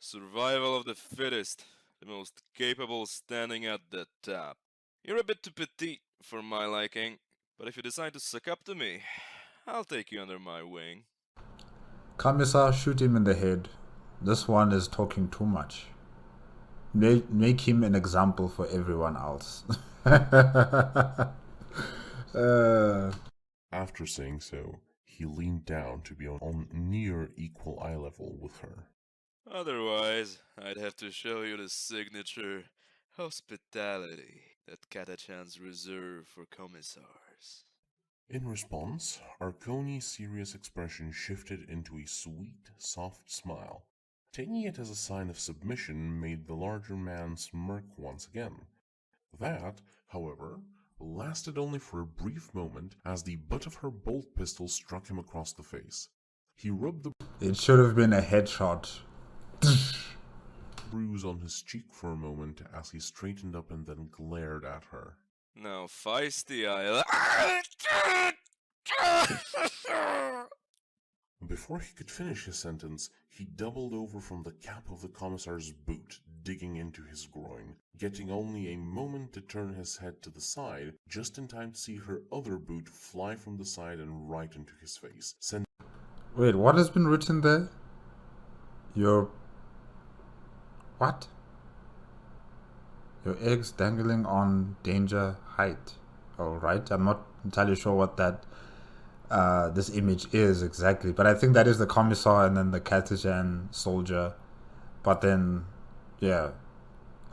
Survival of the fittest, the most capable standing at the top. You're a bit too petite for my liking, but if you decide to suck up to me, I'll take you under my wing. Commissar, shoot him in the head. This one is talking too much. Make him an example for everyone else. After saying so, he leaned down to be on near equal eye level with her. Otherwise, I'd have to show you the signature hospitality that Catachans reserve for commissars. In response, Arconi's serious expression shifted into a sweet, soft smile. Taking it as a sign of submission made the larger man smirk once again. That, however, lasted only for a brief moment as the butt of her bolt pistol struck him across the face. He rubbed the It should have been a headshot. bruise on his cheek for a moment as he straightened up and then glared at her. Now, feisty I... Before he could finish his sentence, he doubled over from the cap of the commissar's boot, digging into his groin, getting only a moment to turn his head to the side, just in time to see her other boot fly from the side and right into his face. Wait, what has been written there? What? Your eggs dangling on danger height. Alright, I'm not entirely sure what that this image is exactly, but I think that is the commissar and then the Catachan soldier. But then, yeah.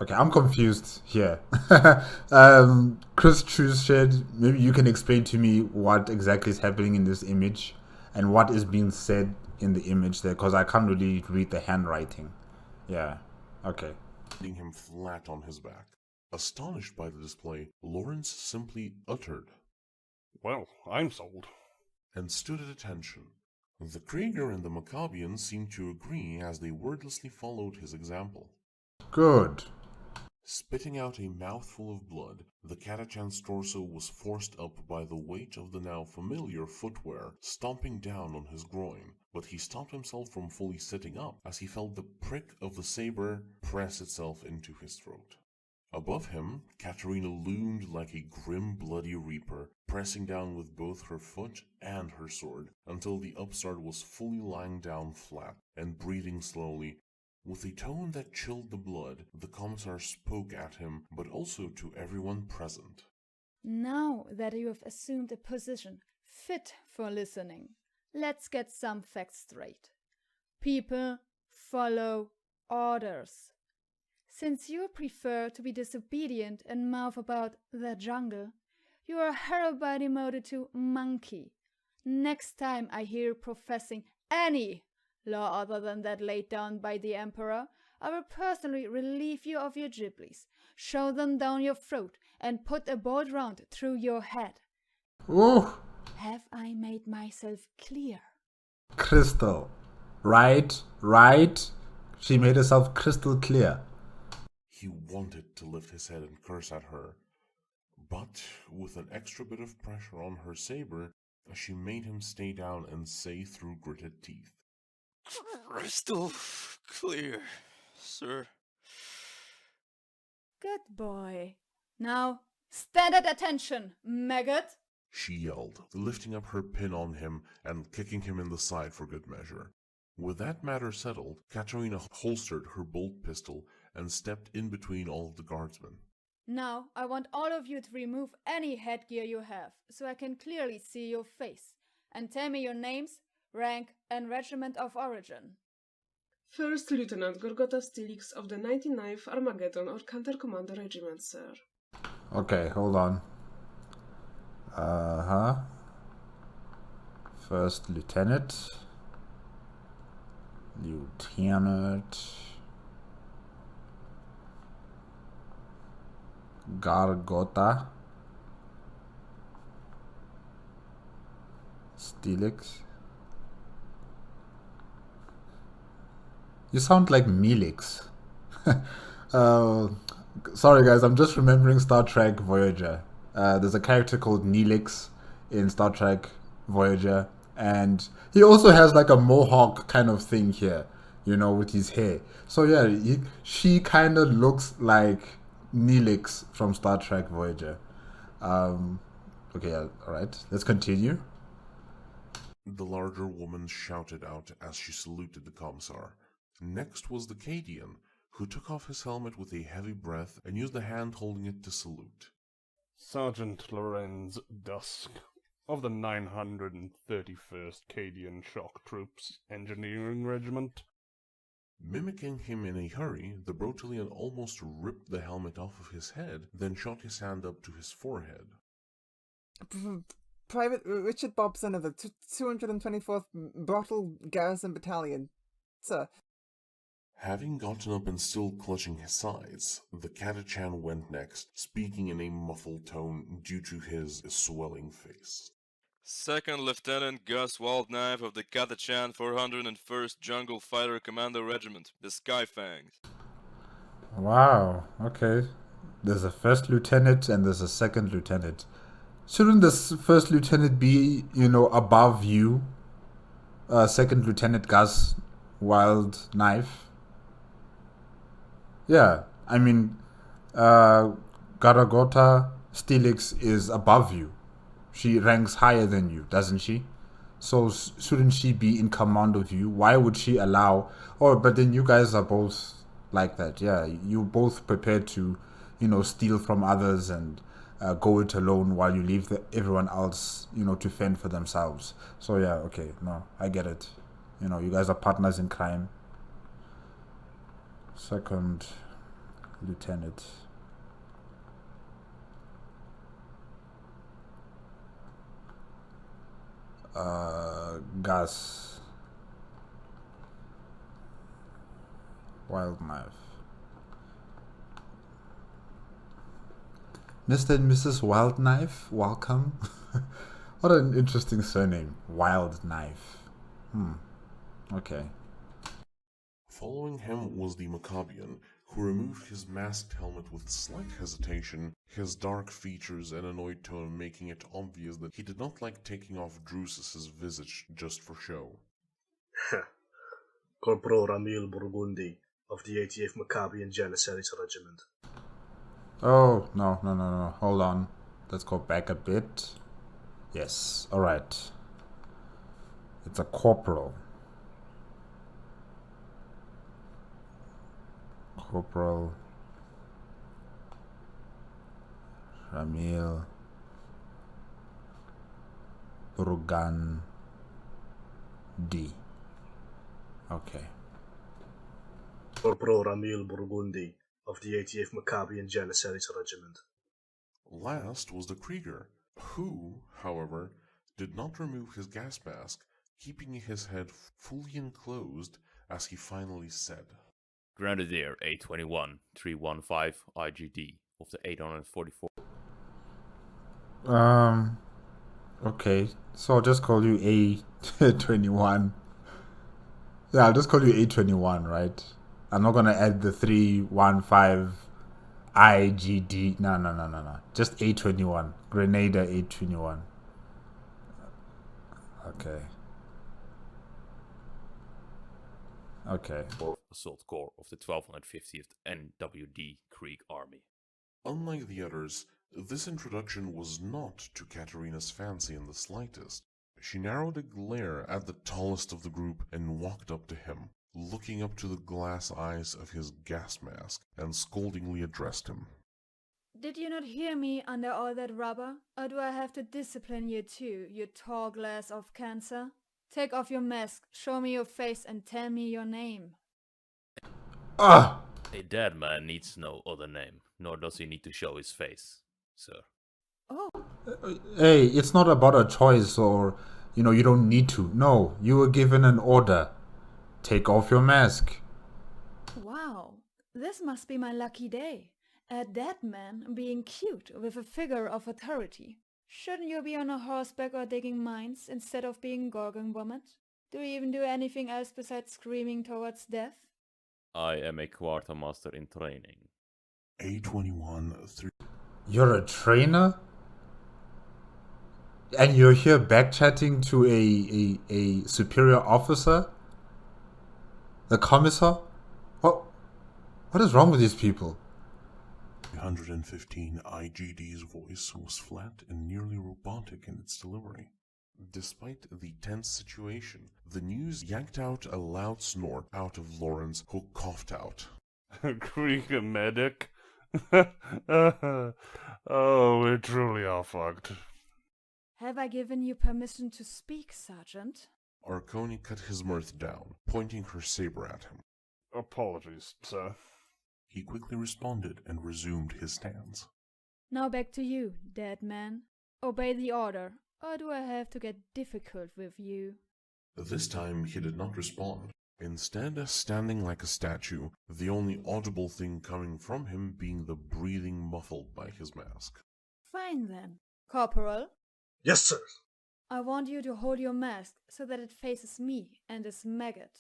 Okay, I'm confused here. KRissCHU said, maybe you can explain to me what exactly is happening in this image and what is being said in the image there, because I can't really read the handwriting. Yeah, okay. Hitting him flat on his back. Astonished by the display, Lawrence simply uttered, Well, I'm sold. and stood at attention. The Krieger and the Maccabians seemed to agree as they wordlessly followed his example. Good. Spitting out a mouthful of blood, the Catachan's torso was forced up by the weight of the now familiar footwear stomping down on his groin, but he stopped himself from fully sitting up as he felt the prick of the saber press itself into his throat. Above him, Katerina loomed like a grim bloody reaper, pressing down with both her foot and her sword, until the upstart was fully lying down flat and breathing slowly. With a tone that chilled the blood, the commissar spoke at him, but also to everyone present. Now that you have assumed a position fit for listening, let's get some facts straight. People follow orders. Since you prefer to be disobedient and mouth about the jungle, you are hereby demoted to monkey, Next time I hear you professing any law other than that laid down by the Emperor, I will personally relieve you of your ghiblis, shove them down your throat, and put a bolt round through your head. Ooh, Have I made myself clear? crystal. Right. She made herself crystal clear. He wanted to lift his head and curse at her, but with an extra bit of pressure on her saber, she made him stay down and say through gritted teeth, Crystal clear, sir. Good boy. Now, stand at attention, maggot! she yelled, lifting up her pin on him and kicking him in the side for good measure. With that matter settled, Katerina holstered her bolt pistol and stepped in between all of the guardsmen. Now, I want all of you to remove any headgear you have, so I can clearly see your face, and tell me your names, rank, and regiment of origin. First Lieutenant Gorgota Stilix of the 99th Armageddon or Counter Commando Regiment, sir. Okay, hold on. First Lieutenant. Gargota Stilix. You sound like Melix. Sorry guys, I'm just remembering Star Trek Voyager. There's a character called Neelix in Star Trek Voyager, and he also has like a mohawk kind of thing here, you know, with his hair. So yeah, she kind of looks like Neelix from Star Trek Voyager. Okay, alright, let's continue. The larger woman shouted out as she saluted the commissar. Next was the Cadian, who took off his helmet with a heavy breath and used the hand holding it to salute. Sergeant Lorenz Dusk of the 931st Cadian Shock Troops Engineering Regiment. Mimicking him in a hurry, the Brotelian almost ripped the helmet off of his head, then shot his hand up to his forehead. Private Richard Bobson of the 224th Bottle Garrison Battalion, sir. Having gotten up and still clutching his sides, the Katachan went next, speaking in a muffled tone due to his swelling face. Second Lieutenant Gus Waldknife of the Katachan 401st Jungle Fighter Commando Regiment, the Skyfangs. Wow, okay. There's a first lieutenant and there's a second lieutenant. Shouldn't this first lieutenant be, above you? Second Lieutenant Gus Wildknife? Yeah, I mean, Garagota Stilix is above you. She ranks higher than you, doesn't she? So shouldn't she be in command of you? Why would she allow... Oh, but then you guys are both like that. Yeah, you both prepared to, steal from others and go it alone while you leave everyone else, to fend for themselves. So yeah, okay, no, I get it. You guys are partners in crime. Second Lieutenant. Gus Wildknife. Mr. and Mrs. Wildknife, welcome. What an interesting surname, Wildknife. Okay. Following him was the Maccabian, who removed his masked helmet with slight hesitation, his dark features and annoyed tone making it obvious that he did not like taking off Drusus's visage just for show. Corporal Ramil Burgundi of the 80th Maccabian Janissaries Regiment. Oh, no. Hold on. Let's go back a bit. Yes, alright. It's a corporal. Corporal Ramil Burgan D. Okay. Corporal Ramil Burgundi of the 80th Maccabian Janissaries Regiment. Last was the Krieger, who, however, did not remove his gas mask, keeping his head fully enclosed as he finally said, Grenadier A21 315 IGD of the 844. Okay, so I'll just call you A21. Yeah, I'll just call you A21, right? I'm not gonna add the 315 IGD. No. Just A21. Grenadier A21. Okay. Assault Corps of the 1250th NWD Creek Army. Unlike the others, this introduction was not to Katerina's fancy in the slightest. She narrowed a glare at the tallest of the group and walked up to him, looking up to the glass eyes of his gas mask, and scoldingly addressed him. Did you not hear me under all that rubber? Or do I have to discipline you too, you tall glass of cancer? Take off your mask, show me your face, and tell me your name. Ah! A dead man needs no other name, nor does he need to show his face, sir. Oh. Hey, it's not about a choice or, you don't need to. No, you were given an order. Take off your mask. Wow, this must be my lucky day. A dead man being cute with a figure of authority. Shouldn't you be on a horseback or digging mines instead of being gorgon vomit? Do you even do anything else besides screaming towards death? I am a quartermaster in training. A21 3. You're a trainer? And you're here backchatting to a superior officer? The commissar? What is wrong with these people? 115 IGD's voice was flat and nearly robotic in its delivery. Despite the tense situation, the news yanked out a loud snort out of Lawrence, who coughed out. Creek a medic? Oh, we truly are fucked. Have I given you permission to speak, Sergeant? Arconi cut his mirth down, pointing her saber at him. Apologies, sir. He quickly responded and resumed his stance. Now back to you, dead man. Obey the order, or do I have to get difficult with you? This time he did not respond, instead standing like a statue, the only audible thing coming from him being the breathing muffled by his mask. Fine then. Corporal? Yes, sir. I want you to hold your mask so that it faces me and this maggot.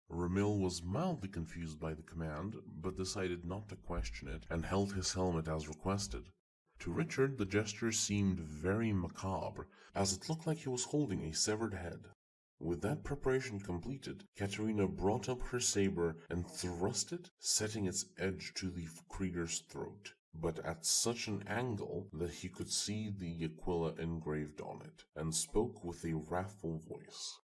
Ramil was mildly confused by the command, but decided not to question it and held his helmet as requested. To Richard, the gesture seemed very macabre, as it looked like he was holding a severed head. With that preparation completed, Katerina brought up her saber and thrust it, setting its edge to the Krieger's throat, but at such an angle that he could see the Aquila engraved on it, and spoke with a wrathful voice.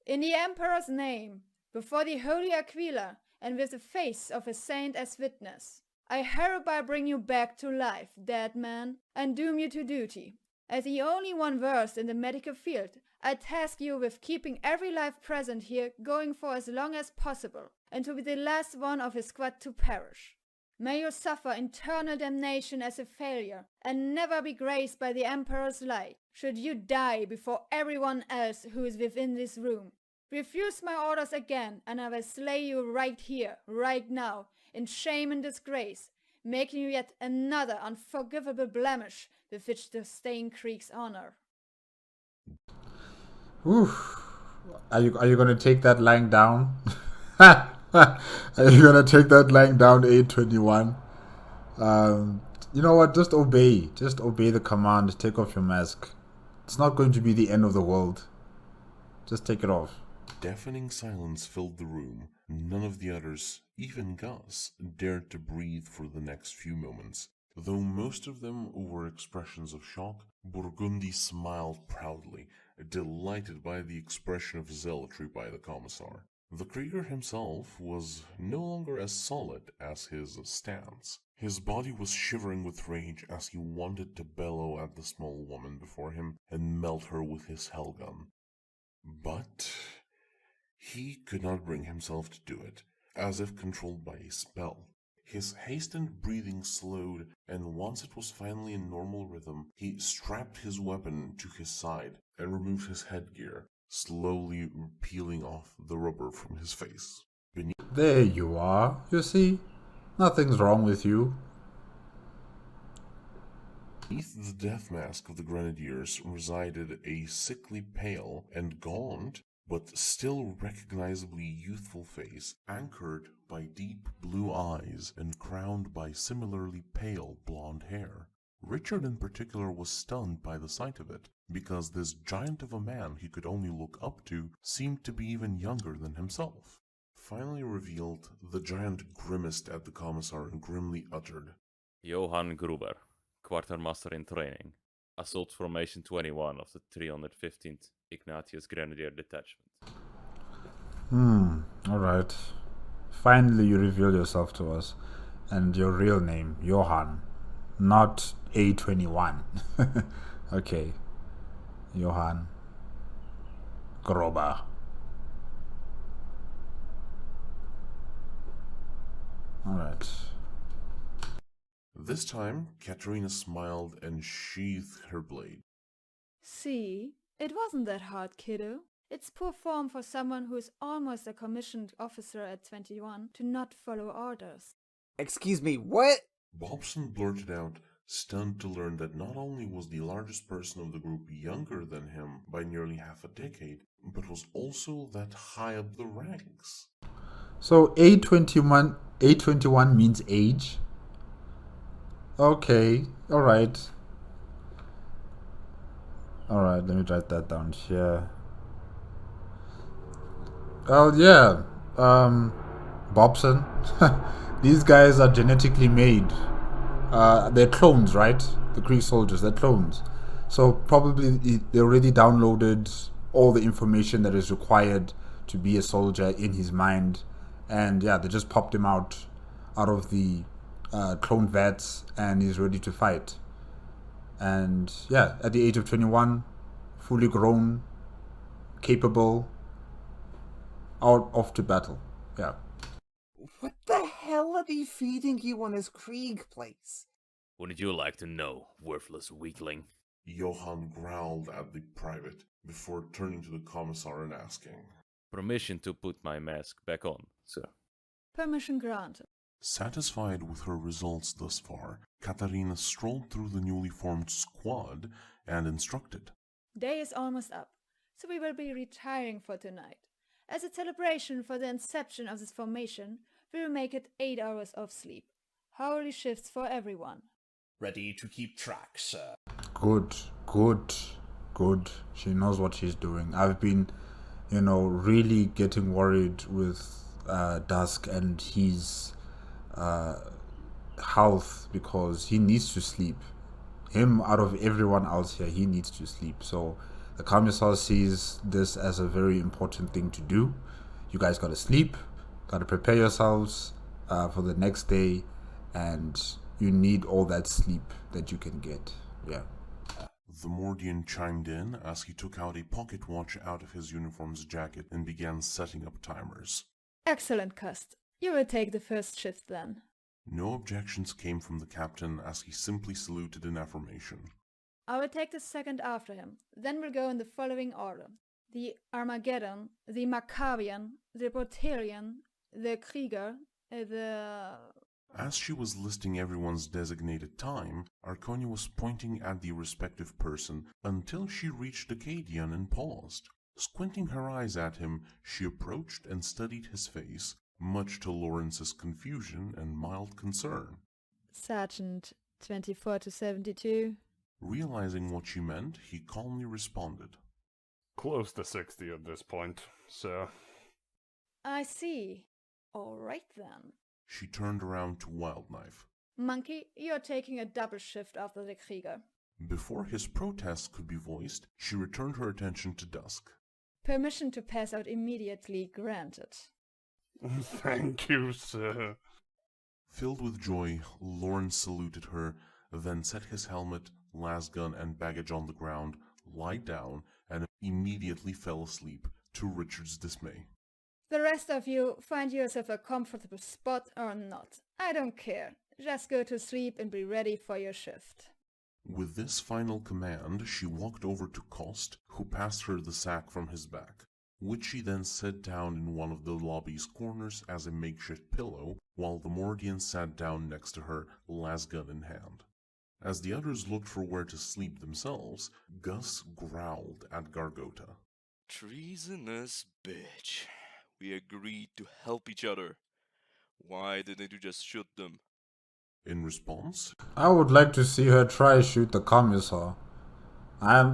In the Emperor's name, before the Holy Aquila, and with the face of a saint as witness, I hereby bring you back to life, dead man, and doom you to duty. As the only one versed in the medical field, I task you with keeping every life present here going for as long as possible, and to be the last one of his squad to perish. May you suffer eternal damnation as a failure, and never be graced by the Emperor's light, should you die before everyone else who is within this room. Refuse my orders again, and I will slay you right here, right now, in shame and disgrace, making you yet another unforgivable blemish with which to stain Creek's honor. Oof. Are you gonna take that lying down? Are you gonna take that lying down, A21? You know what? Just obey. Just obey the command. Take off your mask. It's not going to be the end of the world. Just take it off. Deafening silence filled the room. None of the others, even Gus, dared to breathe for the next few moments. Though most of them were expressions of shock, Burgundy smiled proudly, delighted by the expression of zealotry by the commissar. The Krieger himself was no longer as solid as his stance. His body was shivering with rage as he wanted to bellow at the small woman before him and melt her with his hellgun. But he could not bring himself to do it, as if controlled by a spell. His hastened breathing slowed, and once it was finally in normal rhythm, he strapped his weapon to his side and removed his headgear, slowly peeling off the rubber from his face. There you are. You see? Nothing's wrong with you. Beneath the death mask of the grenadiers resided a sickly pale and gaunt, but still recognizably youthful face, anchored by deep blue eyes and crowned by similarly pale blonde hair. Richard in particular was stunned by the sight of it, because this giant of a man he could only look up to seemed to be even younger than himself. Finally revealed, the giant grimaced at the commissar and grimly uttered, Johann Gruber, quartermaster in training, assault formation 21 of the 315th Ignatius Grenadier Detachment. Alright. Finally you reveal yourself to us. And your real name, Johann. Not A21. Okay. Johann Gruber. Alright. This time, Katerina smiled and sheathed her blade. See, it wasn't that hard, kiddo. It's poor form for someone who is almost a commissioned officer at 21 to not follow orders. Excuse me, what? Bobson blurted out, stunned to learn that not only was the largest person of the group younger than him by nearly half a decade, but was also that high up the ranks. So A21 means age? Okay, alright. Alright, let me write that down here. Well, yeah. Bobson. These guys are genetically made. They're clones, right? The Greek soldiers, they're clones. So probably they already downloaded all the information that is required to be a soldier in his mind. And yeah, they just popped him out of the clone vats and he's ready to fight. And yeah, at the age of 21, fully grown, capable, off to battle. Yeah. What the hell are they feeding you on his Krieg place? Wouldn't you like to know, worthless weakling? Johann growled at the private before turning to the commissar and asking, Permission to put my mask back on, sir. Permission granted. Satisfied with her results thus far, Katarina strolled through the newly formed squad and instructed. Day is almost up, so we will be retiring for tonight. As a celebration for the inception of this formation, we will make it 8 hours of sleep. Hourly shifts for everyone. Ready to keep track, sir. Good. She knows what she's doing. I've been, really getting worried with Dusk and his health because he needs to sleep. Him out of everyone else here, he needs to sleep. So the commissar sees this as a very important thing to do. You guys gotta sleep, gotta prepare yourselves for the next day, and you need all that sleep that you can get. Yeah. The Mordian chimed in as he took out a pocket watch out of his uniform's jacket and began setting up timers. Excellent, Cust. You will take the first shift then. No objections came from the captain as he simply saluted in affirmation. I will take the second after him. Then we'll go in the following order. The Armageddon, the Maccabian, the Proterian, the Krieger, the... As she was listing everyone's designated time, Arconia was pointing at the respective person until she reached Acadian and paused. Squinting her eyes at him, she approached and studied his face, much to Lawrence's confusion and mild concern. Sergeant, 24 to 72. Realizing what she meant, he calmly responded. Close to 60 at this point, sir. I see. All right then. She turned around to Wildknife. Monkey, you're taking a double shift after the Krieger. Before his protest could be voiced, she returned her attention to Dusk. Permission to pass out immediately granted. Thank you, sir. Filled with joy, Lawrence saluted her, then set his helmet, lasgun, and baggage on the ground, lied down, and immediately fell asleep, to Richard's dismay. The rest of you find yourself a comfortable spot or not. I don't care. Just go to sleep and be ready for your shift. With this final command, she walked over to Kost, who passed her the sack from his back, which she then set down in one of the lobby's corners as a makeshift pillow, while the Mordian sat down next to her, lasgun in hand. As the others looked for where to sleep themselves, Gus growled at Gargota. Treasonous bitch. We agreed to help each other. Why didn't you just shoot them? In response, I would like to see her try shoot the commissar.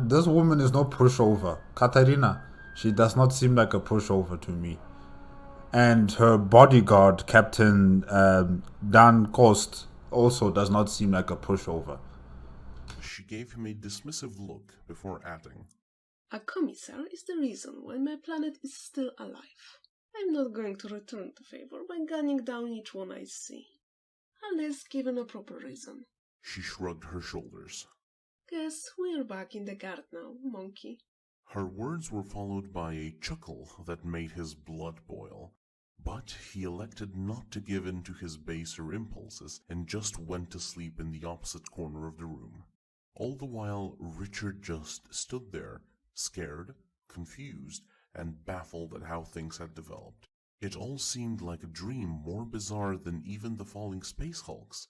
This woman is no pushover. Katarina, she does not seem like a pushover to me. And her bodyguard, Captain Dan Kost, also does not seem like a pushover. she gave him a dismissive look before adding, A commissar is the reason why my planet is still alive. I'm not going to return the favor by gunning down each one I see. Unless given a proper reason. She shrugged her shoulders. Guess we're back in the guard now, monkey. Her words were followed by a chuckle that made his blood boil. But he elected not to give in to his baser impulses and just went to sleep in the opposite corner of the room. All the while, Richard just stood there, scared, confused, and baffled at how things had developed. It all seemed like a dream more bizarre than even the falling space hulks.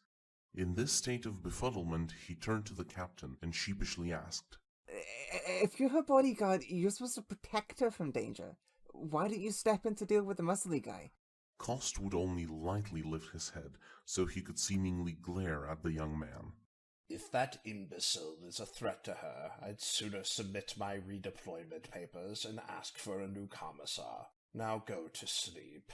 In this state of befuddlement, he turned to the captain and sheepishly asked, If you're her bodyguard, you're supposed to protect her from danger. Why didn't you step in to deal with the muscly guy? Kost would only lightly lift his head so he could seemingly glare at the young man. If that imbecile is a threat to her, I'd sooner submit my redeployment papers and ask for a new commissar. Now go to sleep.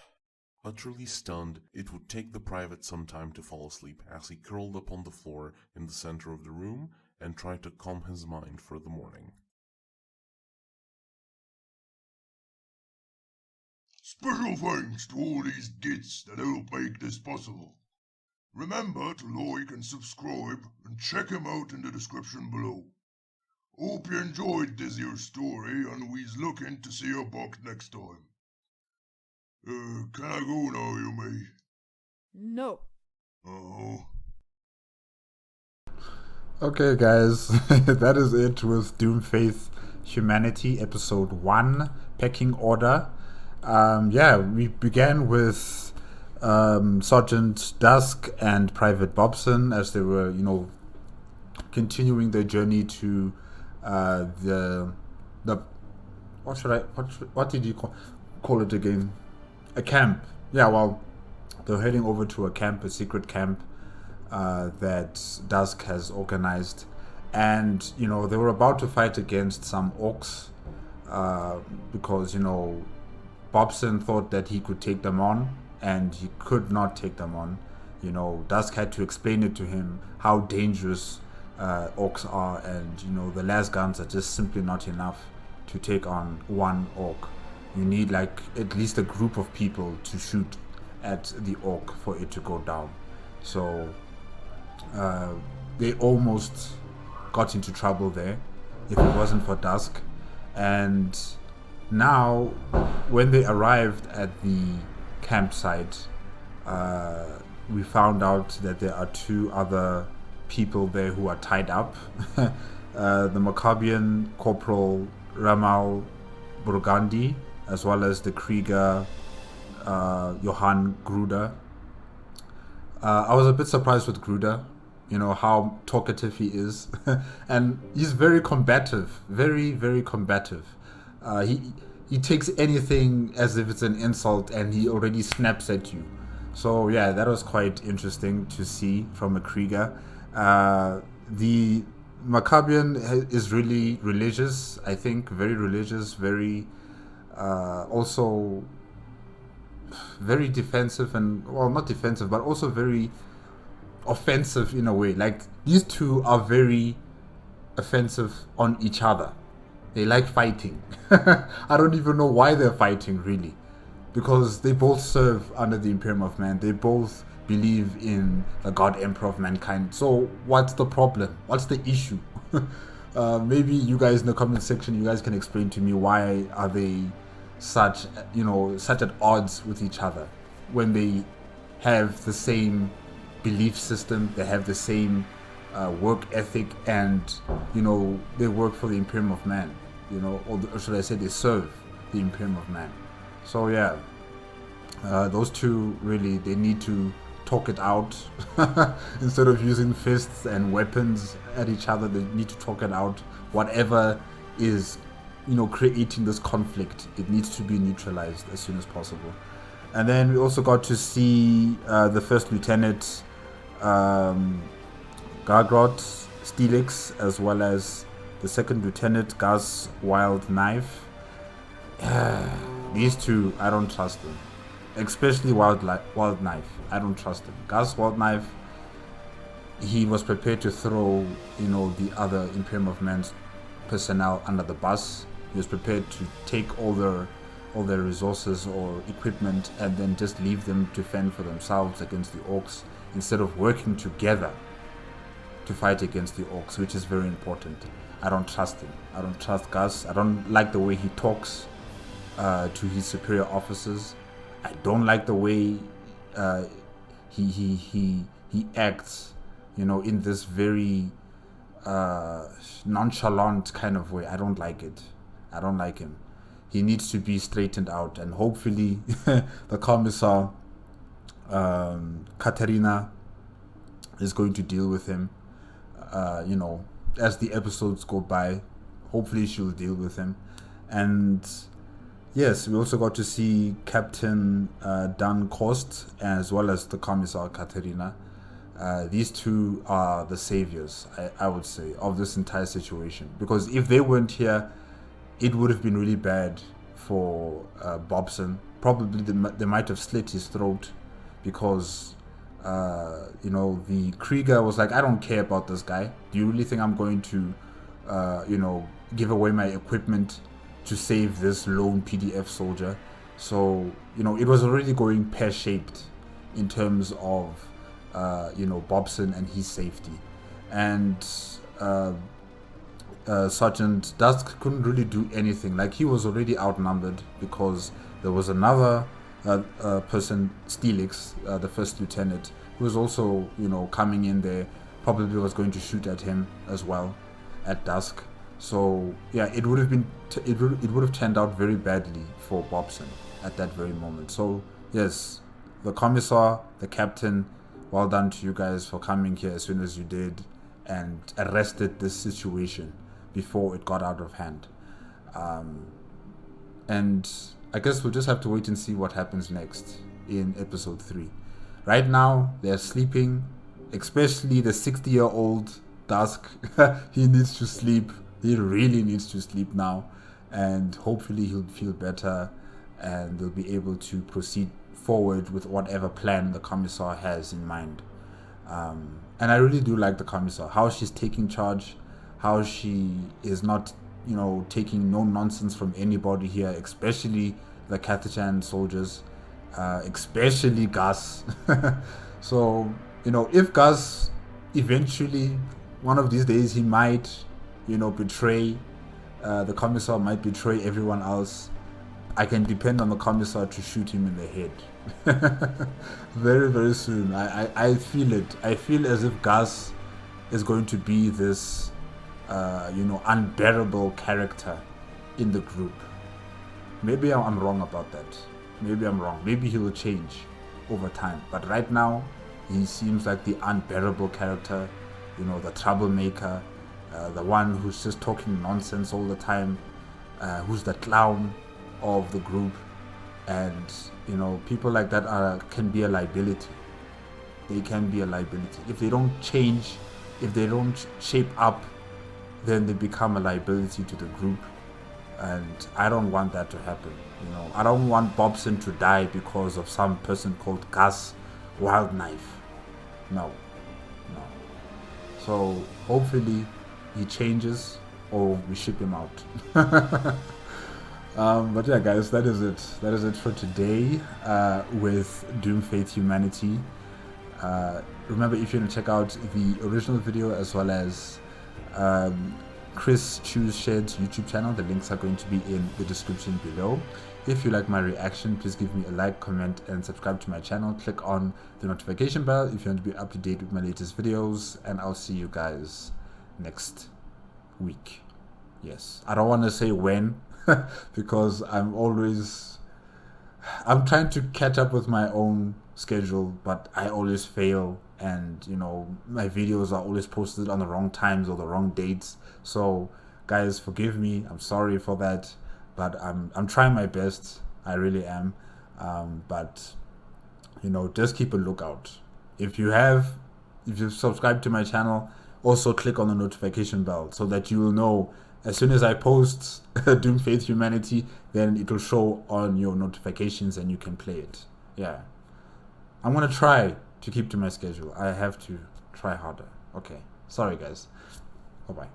Utterly stunned, it would take the private some time to fall asleep as he curled up on the floor in the center of the room and tried to calm his mind for the morning. Special thanks to all these gits that help make this possible. Remember to like and subscribe and check him out in the description below. Hope you enjoyed this here story and we's looking to see you back next time. Can I go now, Yumi? No. Oh. Okay, guys, that is it with Doomfaith Humanity Episode 1, Pecking Order. We began with Sergeant Dusk and Private Bobson as they were, continuing their journey to the what did you call it again? A camp. Yeah, well, they're heading over to a camp, a secret camp that Dusk has organized, and they were about to fight against some orcs because Bobson thought that he could take them on, and he could not take them on. Dusk had to explain it to him how dangerous orcs are, and the lasguns are just simply not enough to take on one orc. You need at least a group of people to shoot at the orc for it to go down. So they almost got into trouble there if it wasn't for Dusk. And now when they arrived at the campsite, we found out that there are two other people there who are tied up. The Maccabian Corporal Ramal Burgandi, as well as the Krieger Johann Gruder. I was a bit surprised with Gruder, how talkative he is. And he's very combative, very, very combative. He takes anything as if it's an insult, and he already snaps at you. So yeah, that was quite interesting to see from a Krieger. The Maccabian is really religious, I think, very religious, very also very defensive, and not defensive, but also very offensive in a way. These two are very offensive on each other. They like fighting. I don't even know why they're fighting, really, because they both serve under the Imperium of Man. They both believe in the God Emperor of Mankind. So what's the problem? What's the issue? Maybe you guys in the comment section, you guys can explain to me, why are they such at odds with each other when they have the same belief system, they have the same work ethic, and they work for the Imperium of Man, or should I say they serve the Imperium of Man. So yeah, those two really, they need to talk it out instead of using fists and weapons at each other. They need to talk it out. Whatever is creating this conflict, it needs to be neutralized as soon as possible. And then we also got to see the first lieutenant Gargrot Steelix, as well as the second lieutenant Gus Wild Knife. These two, I don't trust them, especially Wild Knife. I don't trust him. Gus Wild Knife, he was prepared to throw the other Imperium of Man's personnel under the bus. He was prepared to take all their resources or equipment and then just leave them to fend for themselves against the orcs, instead of working together to fight against the orcs, which is very important. I don't trust him. I don't trust Gus. I don't like the way he talks to his superior officers. I don't like the way he acts, in this very nonchalant kind of way. I don't like it. I don't like him. He needs to be straightened out, and hopefully the commissar Katerina is going to deal with him. As the episodes go by, hopefully she'll deal with him. And yes, we also got to see Captain Dan Kost, as well as the commissar Katerina. These two are the saviors, I would say, of this entire situation. Because if they weren't here, it would have been really bad for Bobson. Probably they might have slit his throat, because the Krieger was like, I don't care about this guy. Do you really think I'm going to give away my equipment to save this lone PDF soldier? So it was already going pear-shaped in terms of Bobson and his safety. And Sergeant Dusk couldn't really do anything. Like, he was already outnumbered, because there was another person, Steelix, the first lieutenant, who was also coming in there, probably was going to shoot at him as well at Dusk. So yeah, it would have turned out very badly for Bobson at that very moment. So yes, the commissar, the captain, well done to you guys for coming here as soon as you did and arrested this situation before it got out of hand. And I guess we'll just have to wait and see what happens next in episode 3. Right now, they're sleeping, especially the 60-year-old Dusk. He needs to sleep. He really needs to sleep now. And hopefully he'll feel better, and they'll be able to proceed forward with whatever plan the commissar has in mind. And I really do like the commissar, how she's taking charge, how she is not taking no nonsense from anybody here, especially the Kathachan soldiers, especially Gus. So if Gus eventually, one of these days, he might betray the commissar, might betray everyone else, I can depend on the commissar to shoot him in the head. Very, very soon. I feel it. I feel as if Gus is going to be this unbearable character in the group. Maybe I'm wrong about that. Maybe I'm wrong. Maybe he will change over time. But right now, he seems like the unbearable character, the troublemaker, the one who's just talking nonsense all the time, who's the clown of the group. And people like that can be a liability. They can be a liability. If they don't change, if they don't shape up, then they become a liability to the group. And I don't want that to happen. I don't want Bobson to die because of some person called Gus Wild Knife. No. So hopefully he changes, or we ship him out. But yeah, guys, that is it. That is it for today with Doom Faith Humanity. Remember, if you want to check out the original video as well as KRissCHU's Shed's YouTube channel, the links are going to be in the description below. If you like my reaction, please give me a like, comment, and subscribe to my channel. Click on the notification bell if you want to be up to date with my latest videos, and I'll see you guys next week. Yes, I don't want to say when because I'm trying to catch up with my own schedule, but I always fail, and you know, my videos are always posted on the wrong times or the wrong dates. So guys, forgive me, I'm sorry for that, but I'm trying my best, I really am. But you know, just keep a lookout. If you've subscribed to my channel, also click on the notification bell so that you will know as soon as I post Doom Faith Humanity, then it will show on your notifications and you can play it. Yeah, I'm gonna try to keep to my schedule. I have to try harder. Okay, sorry guys, bye bye.